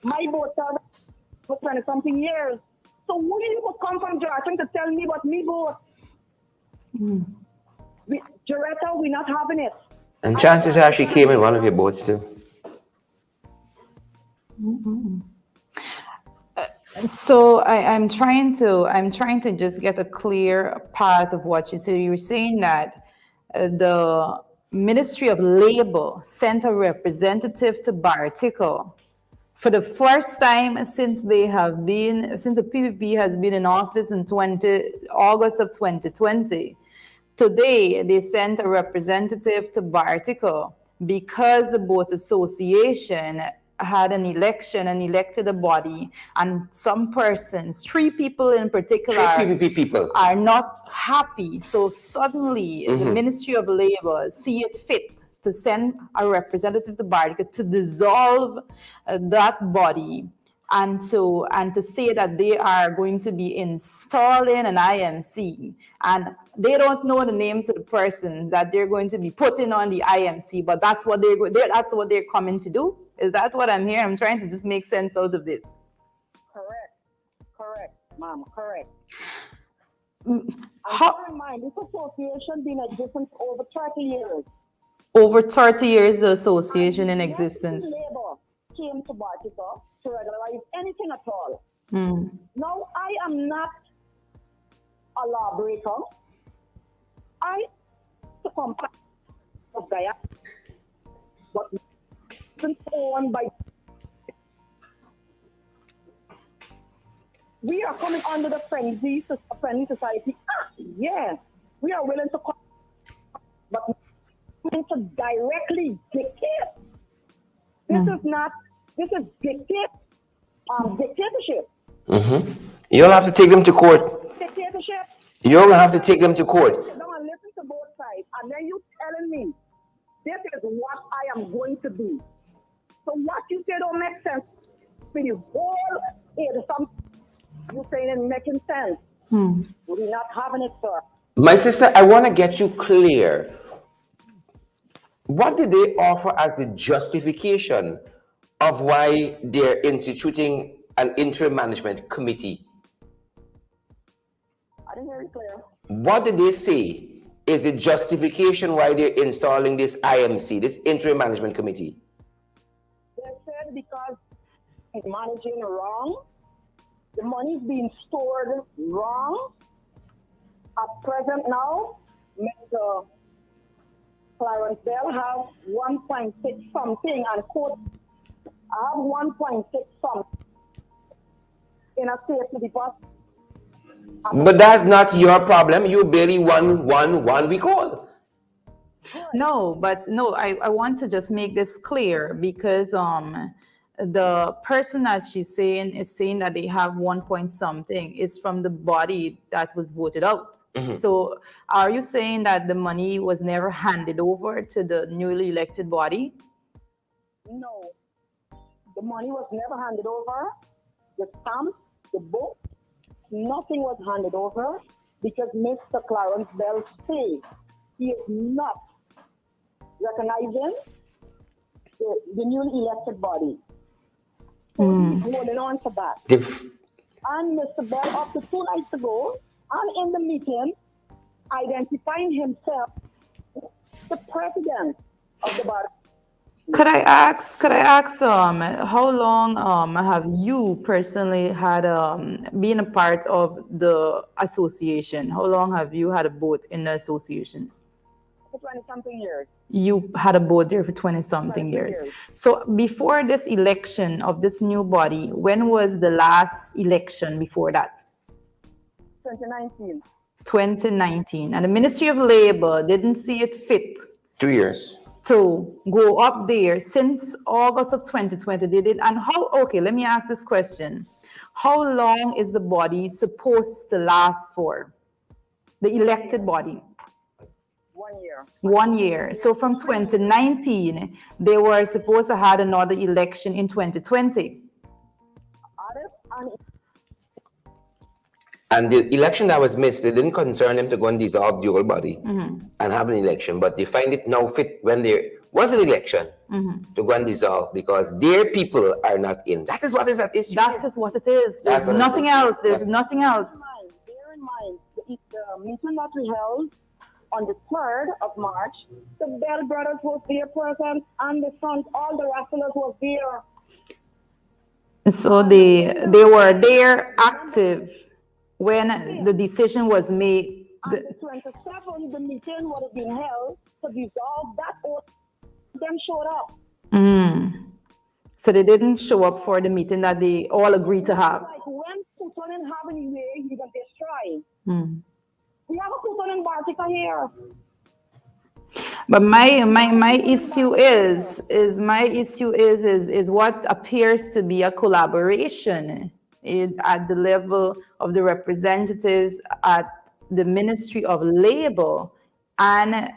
My boat service for 20-something years. So who you come from Georgetown to tell me what me boat? Joretta, we're not having it. And chances are she came in one of your boats too. So I'm trying to just get a clear path of what you say. You're saying that the Ministry of Labor sent a representative to Bartico for the first time since the PPP has been in office in August of 2020. Today, they sent a representative to Bartico because the Boat Association had an election and elected a body, and some persons, 3 people in particular, 3 PPP people are not happy. So suddenly, the Ministry of Labor see it fit to send a representative to Bartico to dissolve that body and to say that they are going to be installing an IMC, and they don't know the names of the person that they're going to be putting on the IMC, but that's what they're coming to do. Is that what I'm hearing? I'm trying to just make sense out of this. Correct, ma'am, correct. How, Bear in mind, this association been in existence for over 30 years. over 30 years, the association in existence. Labor came to Bartica to regularize anything at all. Mm. Now, I am not a lawbreaker. I to comply of Gaia, but it's owned by. We are coming under the Friendly Society Act. Yes, we are willing to come, but not to directly dictate. This is not. This is dictatorship. You'll have to take them to court. Dictatorship. You're gonna have to take them to court. Sit down and listen to both sides, and then you telling me this is what I am going to do. So what you say don't make sense. When you whole some you saying it making sense. We're not having it, sir. My sister, I want to get you clear. What did they offer as the justification of why they're instituting an interim management committee? I didn't hear you clear. What did they say is the justification why they're installing this IMC, this interim management committee? They said because it's managing wrong, the money is being stored wrong. At present now, Mr. Clarence Bell have 1.6 something, and quote, I have 1.6 something in a safety deposit. But that's not your problem. You barely won 1 week old. No, but no, I want to just make this clear because the person that she's saying is saying that they have 1 point something is from the body that was voted out. So are you saying that the money was never handed over to the newly elected body? No, the money was never handed over. The stamp, the book, nothing was handed over because Mr. Clarence Bell said he is not recognizing the newly elected body. So he's holding on to that. And Mr. Bell, up to 2 nights ago, and in the meeting, identifying himself the president of the body. Could I ask, how long have you personally had been a part of the association? How long have you had a boat in the association? For 20-something years. You had a boat there for 20-something years. So before this election of this new body, when was the last election before that? 2019. 2019. And the Ministry of Labor didn't see it fit 2 years. to go up there since August of 2020. They did. And how, okay, let me ask this question. How long is the body supposed to last for? The elected body? 1 year. 1 year. So from 2019, they were supposed to have another election in 2020. And the election that was missed, it didn't concern them to go and dissolve the old body and have an election. But they find it now fit when there was an election to go and dissolve because their people are not in. That is what is at issue. That is what it is. There's nothing else. There's nothing else. Bear in mind, the meeting that we held on the 3rd of March, the Bell brothers was there present and the sons, all the wrestlers was there. So they were there active when the decision was made. On the 27th, the meeting would have been held to dissolve that order. Them showed up. So they didn't show up for the meeting that they all agreed to have. Like when Putin have any way, he's gonna destroy. We have a Putin in Bartica here. But my issue is what appears to be a collaboration at the level of the representatives at the Ministry of Labor and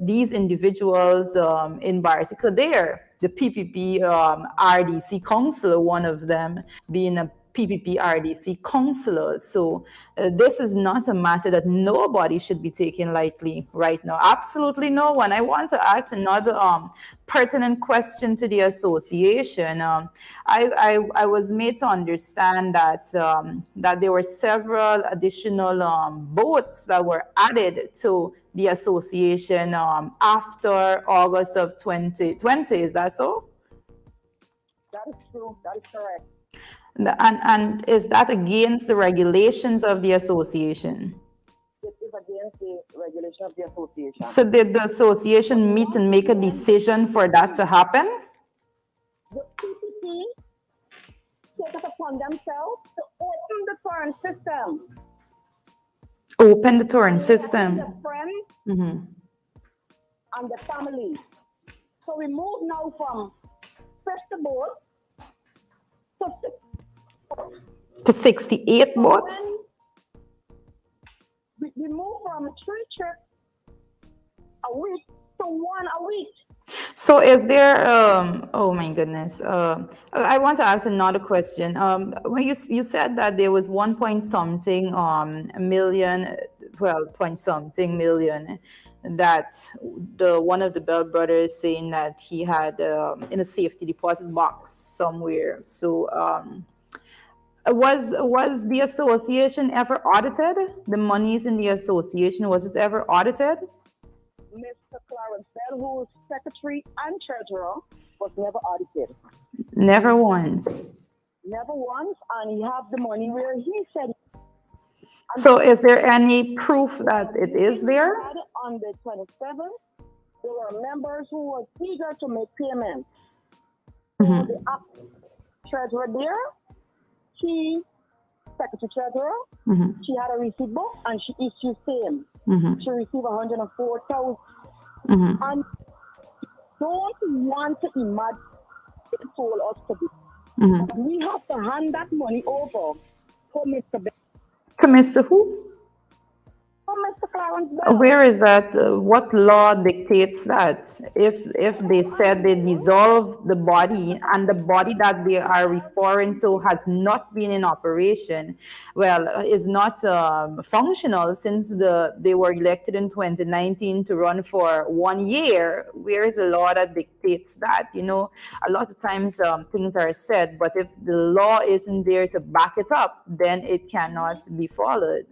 these individuals in Bartica there, the PPP RDC councillor, one of them being a PPP RDC counselors. So this is not a matter that nobody should be taking lightly right now. Absolutely no one. I want to ask another pertinent question to the association. I was made to understand that that there were several additional boats that were added to the association after August of 2020. Is that so? That is true. That is correct. And is that against the regulations of the association? It is against the regulation of the association. So did the association meet and make a decision for that to happen? The PPP take it upon themselves to open the current system. Open the torrent system. The friends Mm-hmm. and the family. So we move now from 50 boats To 68 boats? We move from 3 trips a week to 1 a week. So is there, oh my goodness, I want to ask another question. When you said that there was 1 point something million, well, point something million that one of the Bell brothers saying that he had in a safety deposit box somewhere. So was the association ever audited? The monies in the association, was it ever audited? Mr. Clarence Bell, who is secretary and treasurer, was never audited. Never once. Never once, and he have the money where he said. So is there any proof that it is there? On the 27th, there were members who were eager to make payments. Mm-hmm. So the treasurer there, she, secretary treasurer, Mm-hmm. she had a receipt book and she issued same. Mm-hmm. She received 104,000. Mm-hmm. And don't want to imagine it told us to be. Mm-hmm. We have to hand that money over for Mr. Bell. To Mr. Who? For Mr. Clarence Bell. Where is that? What law dictates that? If they said they dissolve the body and the body that they are referring to has not been in operation, well, is not functional since they were elected in 2019 to run for 1 year. Where is the law that dictates that? You know, a lot of times things are said, but if the law isn't there to back it up, then it cannot be followed.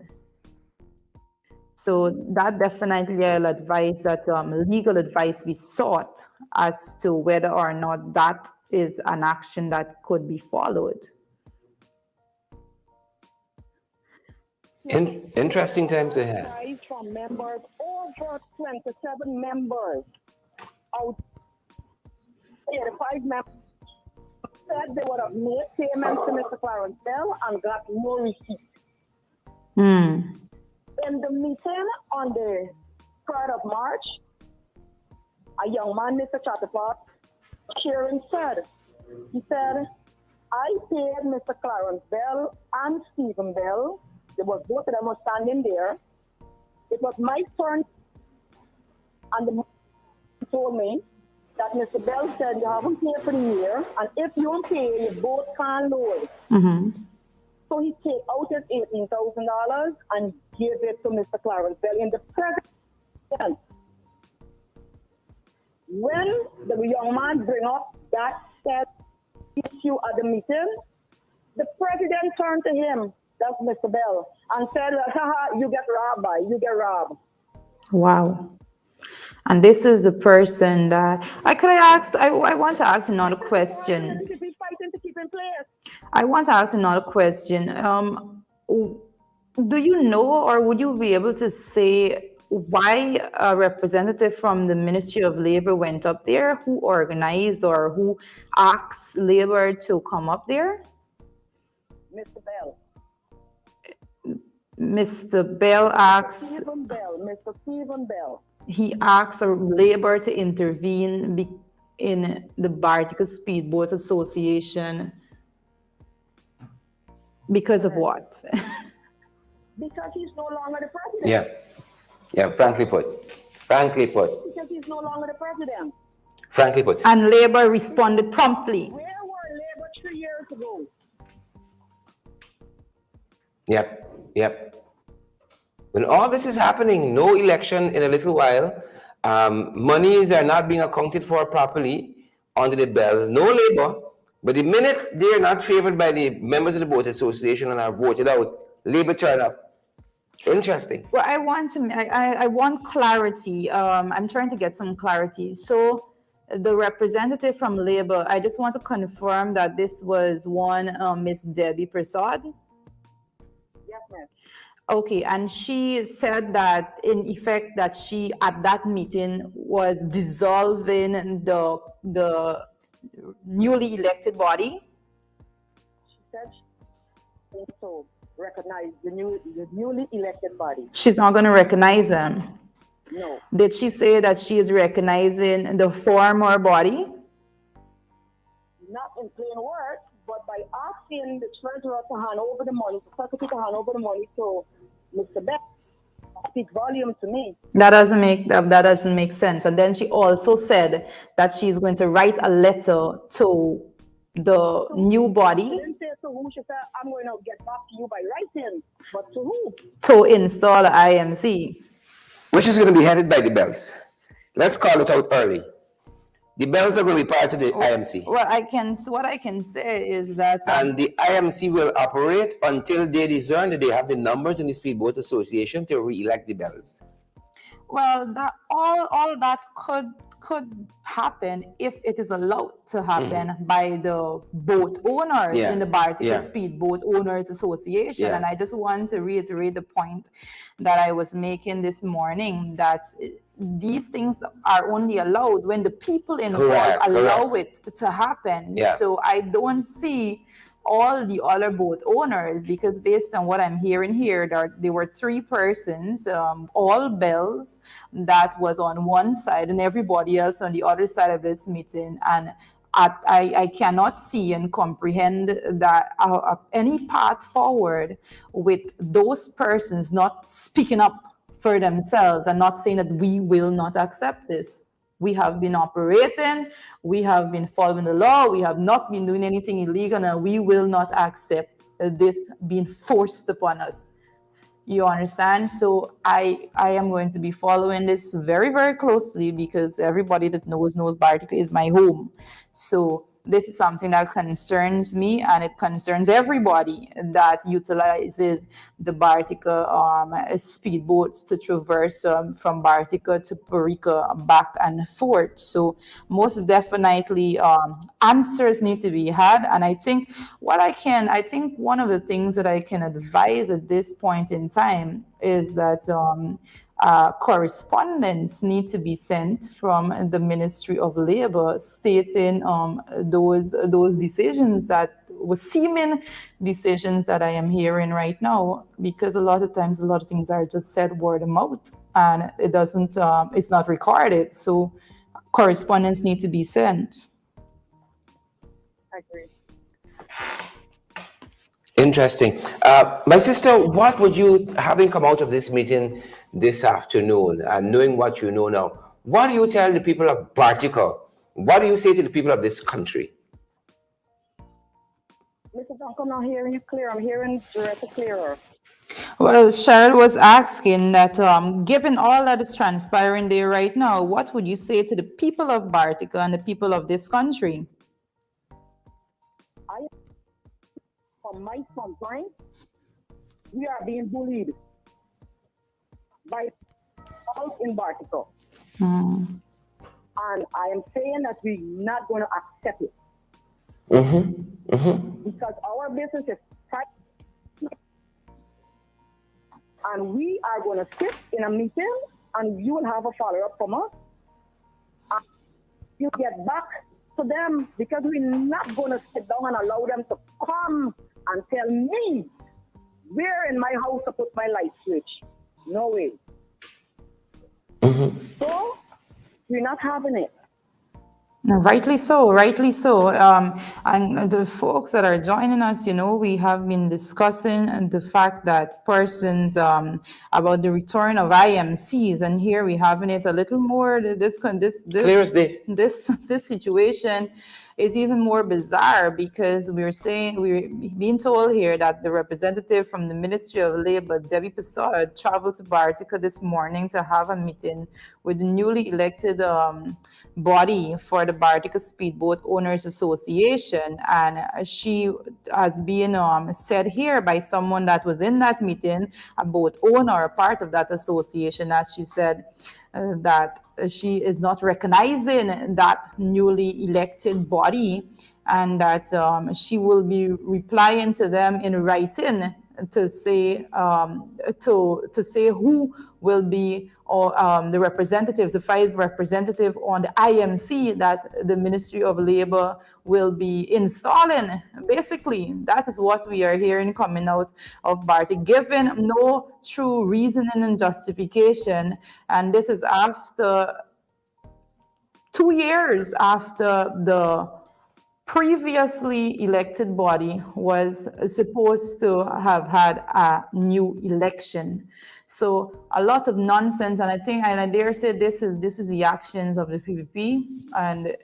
So that definitely I'll advise that legal advice be sought as to whether or not that is an action that could be followed. Interesting times ahead. From members, over 27 members out 85 members said they would have made payments to Mr. Clarence Bell and got no receipt. In the meeting on the 3rd of March, a young man, Mr. Chatterpot, sharing said, he said, I paid Mr. Clarence Bell and Stephen Bell. There was both of them were standing there. It was my turn, and the man told me that Mr. Bell said you haven't paid for the year, and if you don't pay, you both can't load. Mm-hmm. So he take out his $18,000 and give it to Mr. Clarence Bell in the present. When the young man bring up that issue at the meeting, the president turned to him, that's Mr. Bell, and said, haha, you get robbed, you get robbed. Wow. And this is the person that I want to ask another question. I want to ask another question. Do you know, or would you be able to say why a representative from the Ministry of Labor went up there? Who organized or who asked Labor to come up there? Mr. Bell. Mr. Bell asked. Mr. Stephen Bell. He asked Labor to intervene in the Bartica Speedboat Association because of what? Because he's no longer the president. Yeah, frankly put. Because he's no longer the president. Frankly put. And Labor responded promptly. Where were Labor 3 years ago? Yep. Yep. When all this is happening, no election in a little while, monies are not being accounted for properly under the bell, no labor. But the minute they're not favored by the members of the board association and are voted out, labor turn up. Interesting. Well, I want clarity. I'm trying to get some clarity. So the representative from Labor, I just want to confirm that this was one Miss Debbie Prasad. Yes, ma'am. Okay, and she said that in effect that she at that meeting was dissolving the newly elected body. She said she also recognized the newly elected body. She's not going to recognize them. No. Did she say that she is recognizing the former body? Not in plain words, but by asking the treasurer to hand over the money, the secretary to hand over the money to Mr. Beck, speak volume to me. That doesn't make sense. And then she also said that she's going to write a letter to the new She body didn't say to who. She said, I'm going to get back to you by writing. But to who? to install IMC. Which is going to be headed by the bells. Let's call it out early. The bells are going to be part of the IMC. Well, what I can say is that And the IMC will operate until they discern that they have the numbers in the Speedboat Association to re-elect the bells. well, that all that could happen if it is allowed to happen by the boat owners Yeah. in the Bartica Yeah. Speedboat Owners Association. Yeah. And I just want to reiterate the point that I was making this morning, that these things are only allowed when the people involved Correct, allow correct. it to happen. Yeah. So I don't see all the other boat owners, because based on what I'm hearing here, there were three persons, all bells, that was on one side and everybody else on the other side of this meeting. And I cannot see and comprehend that any path forward with those persons not speaking up for themselves and not saying that we will not accept this. We have been operating, we have been following the law, we have not been doing anything illegal, and we will not accept this being forced upon us. You understand? So I am going to be following this very, very closely, because everybody that knows Bartica is my home. So this is something that concerns me, and it concerns everybody that utilizes the Bartica speedboats to traverse from Bartica to Parica back and forth. So most definitely answers need to be had. And I think one of the things that I can advise at this point in time is that correspondence need to be sent from the Ministry of Labor stating those decisions that were seeming decisions that I am hearing right now, because a lot of times a lot of things are just said word of mouth and it doesn't it's not recorded. So correspondence need to be sent. I agree. Interesting. My sister, what would you, having come out of this meeting this afternoon and knowing what you know now, what do you tell the people of Bartica? What do you say to the people of this country? Mrs. I'm not hearing you clear. I'm hearing directly clearer. Well, Cheryl was asking that given all that is transpiring there right now, what would you say to the people of Bartica and the people of this country? From my standpoint, we are being bullied by all in Bartica. And I am saying that we're not going to accept it. Because our business is private. And we are going to sit in a meeting and you will have a follow-up from us. And you get back to them, because we're not going to sit down and allow them to come and tell me where in my house to put my light switch. No way. So we're not having it. No, rightly so, rightly so. And the folks that are joining us, we have been discussing the fact that persons about the return of IMCs, and here we having it a little more. This Clear as day. this situation is even more bizarre because we're being told here that the representative from the Ministry of Labor, Debbie Passard, traveled to Bartica this morning to have a meeting with the newly elected body for the Bartica Speedboat Owners Association, and she has been said here by someone that was in that meeting, a boat owner, a part of that association, as she said that she is not recognizing that newly elected body, and that she will be replying to them in writing to say who will be or the representatives, the 5 representatives on the IMC that the Ministry of Labor will be installing. Basically, that is what we are hearing coming out of Barty, given no true reasoning and justification. And this is after 2 years after the previously elected body was supposed to have had a new election. So a lot of nonsense, and I dare say this is the actions of the PPP, and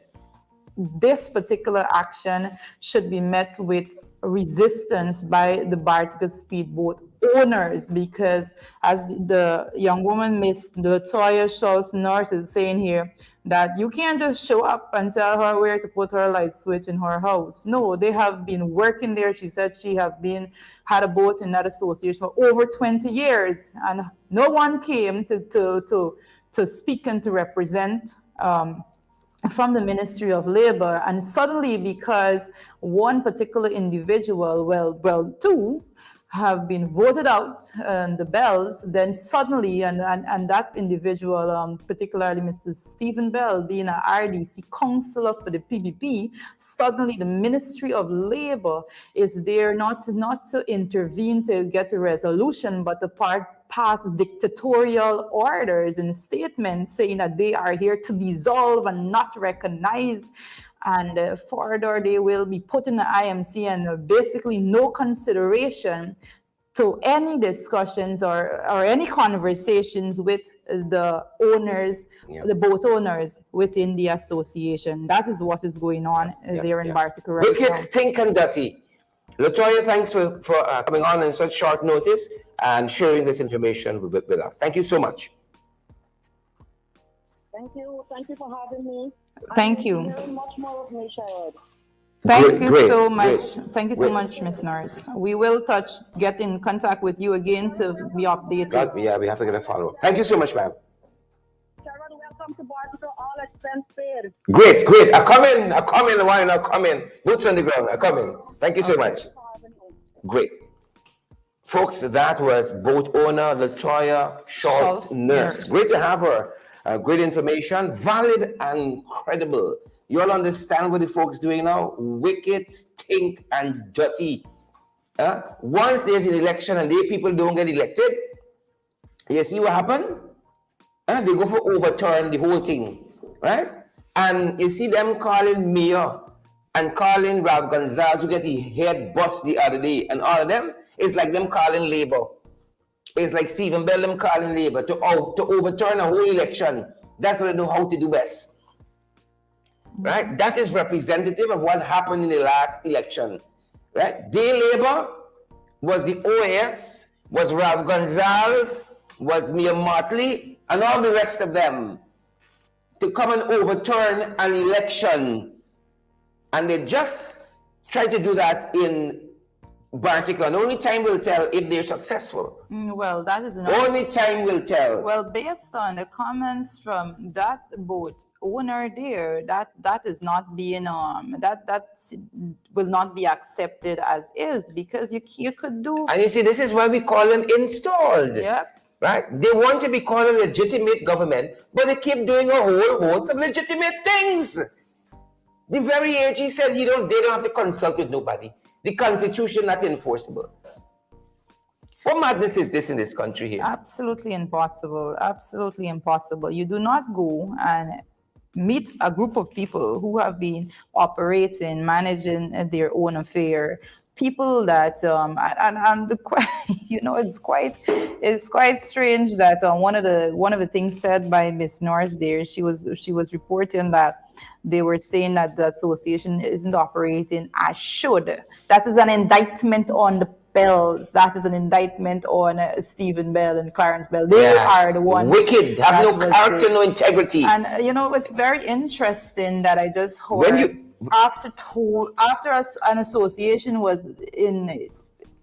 this particular action should be met with resistance by the Bartica Speedboat owners, because as the young woman, Miss Latoya Schultz Nurse, is saying here, that you can't just show up and tell her where to put her light switch in her house. No, they have been working there. She said she had a boat in that association for over 20 years, and no one came to speak and to represent from the Ministry of Labor. And suddenly, because one particular individual, well, 2 have been voted out, the Bells, then suddenly, and that individual, particularly Mrs. Stephen Bell, being an RDC councillor for the PPP, suddenly the Ministry of Labor is there not to intervene to get a resolution, but to pass dictatorial orders and statements saying that they are here to dissolve and not recognize. And further, they will be put in the IMC, and basically no consideration to any discussions or any conversations with the owners, the boat owners within the association. That is what is going on there in Bartica right now. Wicked, stink and dirty. Latoya, thanks for coming on in such short notice and sharing this information with us. Thank you so much. Thank you. Thank you for having me. Thank you. Very much more of me, Sherrod. Thank you so much. Thank you so much, Ms. Norris. We will get in contact with you again to be updated. Yeah, we have to get a follow-up. Thank you so much, ma'am. Sherrod, welcome to Bartica, all expense paid. Great. I come in, why not come in? Boots on the ground, I come in. Thank you so much. Great. Folks, that was boat owner Latoya Schultz Nurse. Great to have her. Great information, valid and credible. You all understand what the folks doing now? Wicked, stink, and dirty. Once there's an election and people don't get elected, you see what happened? They go for overturn the whole thing, right? And you see them calling Mayor and calling Ralph Gonzalez, who get his head bust the other day, and all of them, it's like them calling Labor. It's like Stephen Bell them calling Labor to overturn a whole election. That's what they know how to do best. Right? That is representative of what happened in the last election. Right? Day Labor was the OAS, was Ralph Gonzalez, was Mia Motley, and all the rest of them to come and overturn an election. And they just try to do that in Bartica, and only time will tell if they're successful. Well, that is not. Only time will tell. Well, based on the comments from that boat owner there, that is not being that will not be accepted as is, because you could do. And you see, this is why we call them installed. Yep. Right? They want to be called a legitimate government, but they keep doing a whole host of legitimate things. The very AG said they don't have to consult with nobody. The constitution not enforceable. What madness is this in this country here? Absolutely impossible. Absolutely impossible. You do not go and meet a group of people who have been operating, managing their own affair, people that and the it's quite strange that one of the things said by Miss Norris there, she was reporting that they were saying that the association isn't operating as should. That is an indictment on the Bells. That is an indictment on Stephen Bell and Clarence Bell. They are the ones wicked, have no character, no integrity. And it's very interesting that I just heard When you after an association was in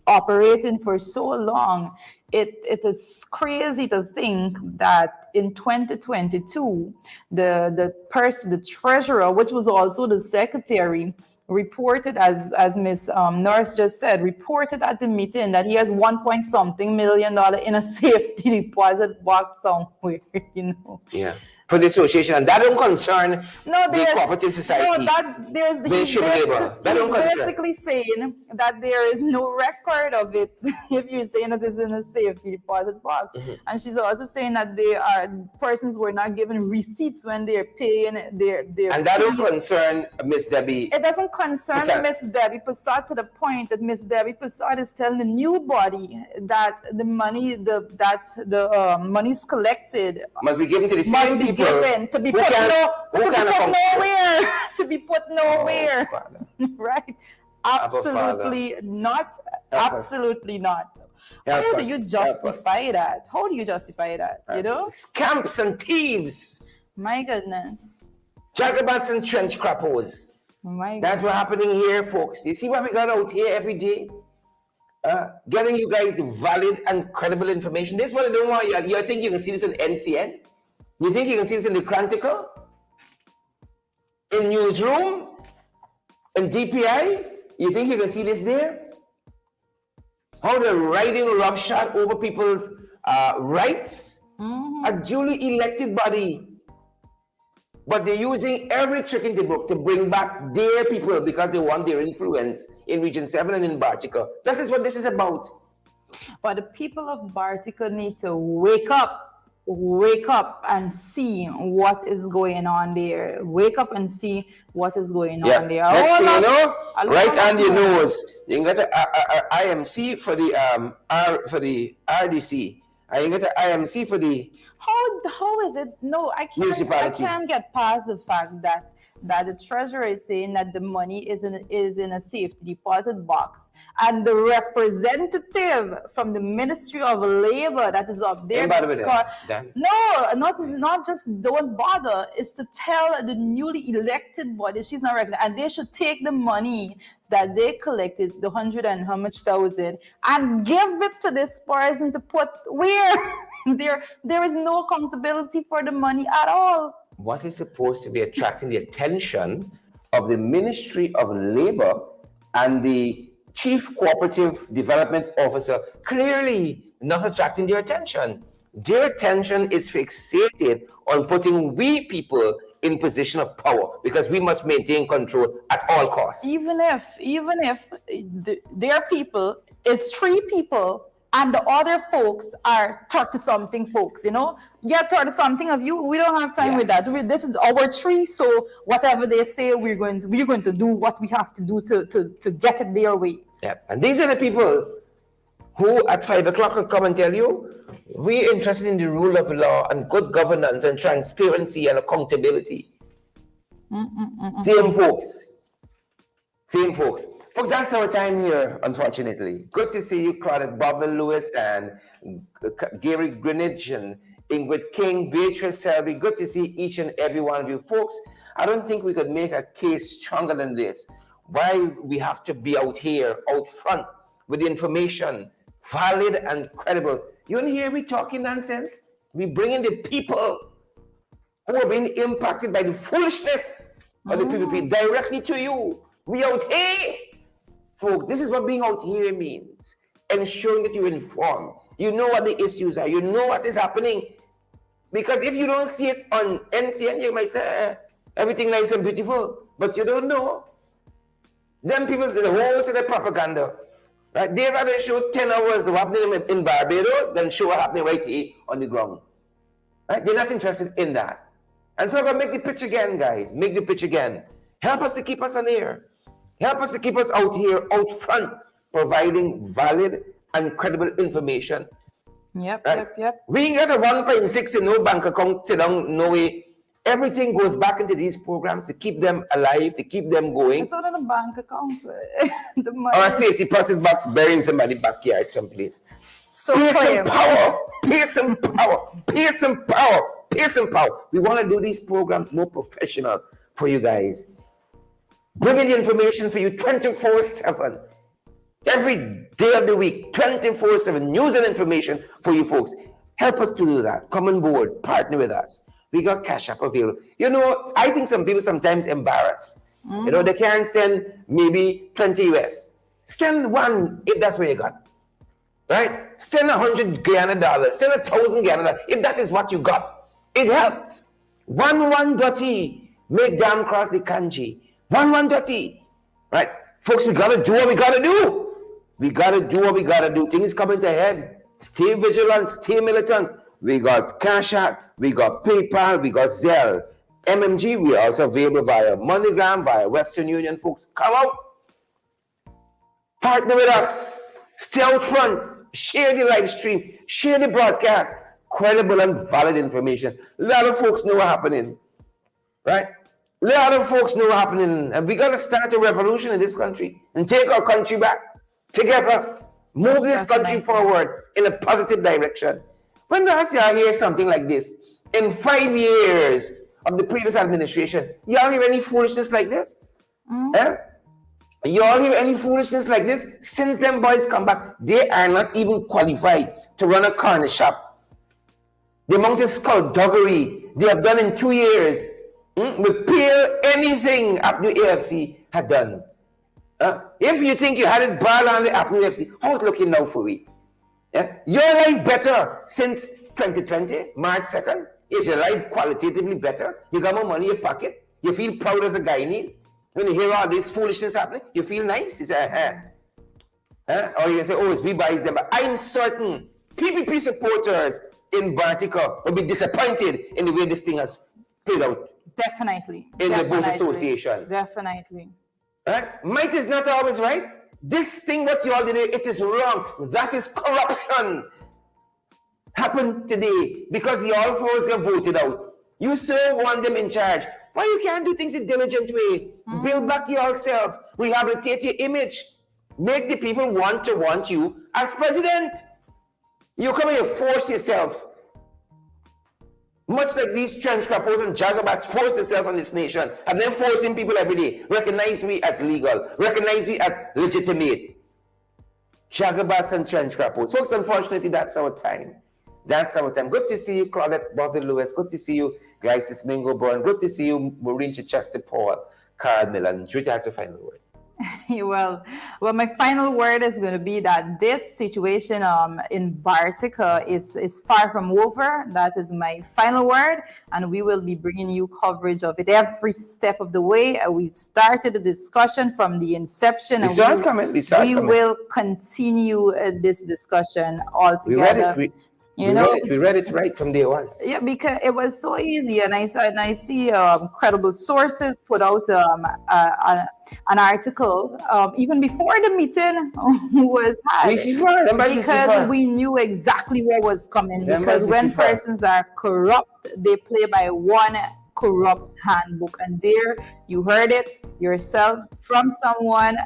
operating for so long, it is crazy to think that in 2022 the treasurer, which was also the secretary, reported, as Miss Norris just said, reported at the meeting that he has $1 million in a safety deposit box somewhere. Yeah. For the association, and that don't concern the cooperative society. He's basically saying that there is no record of it if you're saying that it's in a safety deposit box. Mm-hmm. And she's also saying that persons were not given receipts when they're paying their and that don't concern Miss Debbie. It doesn't concern Miss Debbie Passat, to the point that Miss Debbie Passat is telling the new body that the money monies collected must be given to the same people. To be put nowhere. Right? Absolutely not. Absolutely not. How do you justify that? How do you justify that? Scamps and thieves. My goodness. Jagabats and trench crappos. That's what's happening here, folks. You see what we got out here every day? Getting you guys the valid and credible information. This is what I don't want you. You think you can see this on NCN? You think you can see this in the Chronicle? In Newsroom? In DPI? You think you can see this there? How they're riding roughshod over people's rights? A duly elected body. But they're using every trick in the book to bring back their people because they want their influence in Region 7 and in Bartica. That is what this is about. But the people of Bartica need to wake up and see what is going on there. Wake up and see what is going on there. Next thing you know, right on your nose, you got the IMC for the RDC. And you got the IMC for the how is it? No, I can't get past the fact that the treasurer is saying that the money is in a safety deposit box, and the representative from the Ministry of Labor that is up there, not just don't bother, is to tell the newly elected body she's not recognized, and they should take the money that they collected, the 100 and how much thousand, and give it to this person to put where. There is no accountability for the money at all. What is supposed to be attracting the attention of the Ministry of Labor and the Chief Cooperative Development Officer clearly not attracting their attention. Their attention is fixated on putting we people in position of power because we must maintain control at all costs. Even if their people is 3 people, and the other folks are 30-something folks, 30-something of you. We don't have time with that. This is our 3, so whatever they say, we're going to do what we have to do to get it their way. Yeah, and these are the people who at 5 o'clock will come and tell you, we're interested in the rule of law and good governance and transparency and accountability. Same folks. Folks, that's our time here, unfortunately. Good to see you, Claudette Bobbin Lewis and Gary Greenidge and Ingrid King, Beatrice Selby. Good to see each and every one of you. Folks, I don't think we could make a case stronger than this. Why we have to be out here, out front, with the information, valid and credible. You want to hear me talking nonsense? We bring in the people who are being impacted by the foolishness of the PPP directly to you. We out here. Folks, this is what being out here means. Ensuring that you're informed. You know what the issues are. You know what is happening. Because if you don't see it on NCN, you might say, everything nice and beautiful. But you don't know. Then people say the whole set of propaganda. Right? They'd rather show 10 hours of happening in Barbados than show what's happening right here on the ground. Right? They're not interested in that. And so I'm going to make the pitch again, guys. Make the pitch again. Help us to keep us on air. Help us to keep us out here, out front, providing valid and credible information. Yep, Right? yep. We ain't got a 1.6 in no bank account, sit down, no way. Everything goes back into these programs to keep them alive, to keep them going. It's not in a bank account. The Or a money. safety deposit box buried in somebody's backyard someplace. So Pay some claim. power, pay some power, pay some power, pay some power. We want to do these programs more professional for you guys. Bringing the information for you 24/7. Every day of the week, 24/7, news and information for you folks. Help us to do that. Come on board, partner with us. We got Cash App available. You know, I think some people sometimes embarrass. You know, they can't send maybe 20 US. Send one if that's what you got. Right? Send $100 Ghana, send $1,000 Ghana, if that is what you got. It helps. 11.E, make damn cross the kanji. 11.E. Right? Folks, we gotta do what we gotta do. We gotta do what we gotta do. Things coming to head. Stay vigilant, stay militant. We got Cash App, we got PayPal, we got Zelle. MMG, we are also available via MoneyGram, via Western Union, folks. Come out. Partner with us. Stay out front. Share the live stream. Share the broadcast. Credible and valid information. A lot of folks know what's happening. Right? A lot of folks know what's happening. And we got to start a revolution in this country and take our country back together. Move this country forward in a positive direction. When last y'all hear something like this, in 5 years of the previous administration, y'all hear any foolishness like this? Y'all hear any foolishness like this? Since them boys come back, they are not even qualified to run a corner shop. The amount of skullduggery they have done in 2 years repeal anything Apnu AFC had done. If you think you had it bad on the Apnu AFC, how it looking now for we? Your life better since 2020, March 2nd? Is your life qualitatively better? You got more money in your pocket? You feel proud as a Guyanese? When you hear all this foolishness happening, you feel nice? You say, or you say, oh, it's we buys them. But I'm certain PPP supporters in Bartica will be disappointed in the way this thing has played out. Definitely. In the vote association. Definitely. Right? Might is not always right. This thing what you all did, it is wrong. That is corruption. Happened today because the all fours get voted out. You so want them in charge. Why you can't do things in a diligent way? Build back yourself. Rehabilitate your image. Make the people want you as president. You come here, force yourself. Much like these trench crappers and jagabats force themselves on this nation, and then forcing people every day. Recognize me as legal. Recognize me as legitimate. Jagabats and trench crappers. Folks, unfortunately, that's our time. That's our time. Good to see you, Claudette Bovey Lewis. Good to see you, Glycis Mingo Brown. Good to see you, Maureen Chichester Paul, Carl Millan. Judy has a final word. Well, my final word is going to be that this situation in Bartica is far from over. That is my final word, and we will be bringing you coverage of it every step of the way. We started the discussion from the inception, and we will continue this discussion all together. We read it right from day one. Yeah, because it was so easy, and I see credible sources put out an article even before the meeting was had, because we knew exactly what was coming. Because when persons are corrupt, they play by one corrupt handbook, and there you heard it yourself from someone,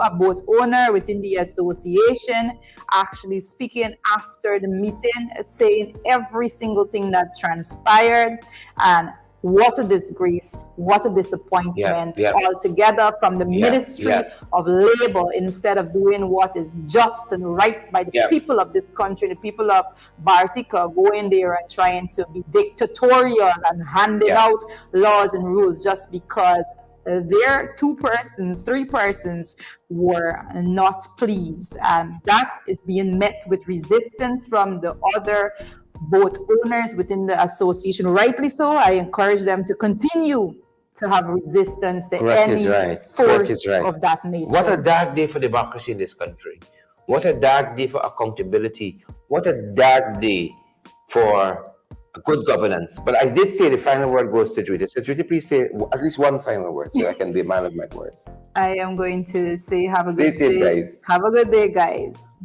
a boat owner within the association, actually speaking after the meeting, saying every single thing that transpired, and what a disgrace, what a disappointment altogether from the Ministry of Labor, instead of doing what is just and right by the people of this country, the people of Bartica, going there and trying to be dictatorial and handing out laws and rules just because their 3 persons were not pleased. And that is being met with resistance from the other boat owners within the association. Rightly so. I encourage them to continue to have resistance to any force of that nature. What a dark day for democracy in this country. What a dark day for accountability. What a dark day for good governance. But I did say the final word goes to Judy. So Judy, please say at least one final word so I can be a man of my word. I am going to say have a Stay good safe, day. guys. Have a good day, guys.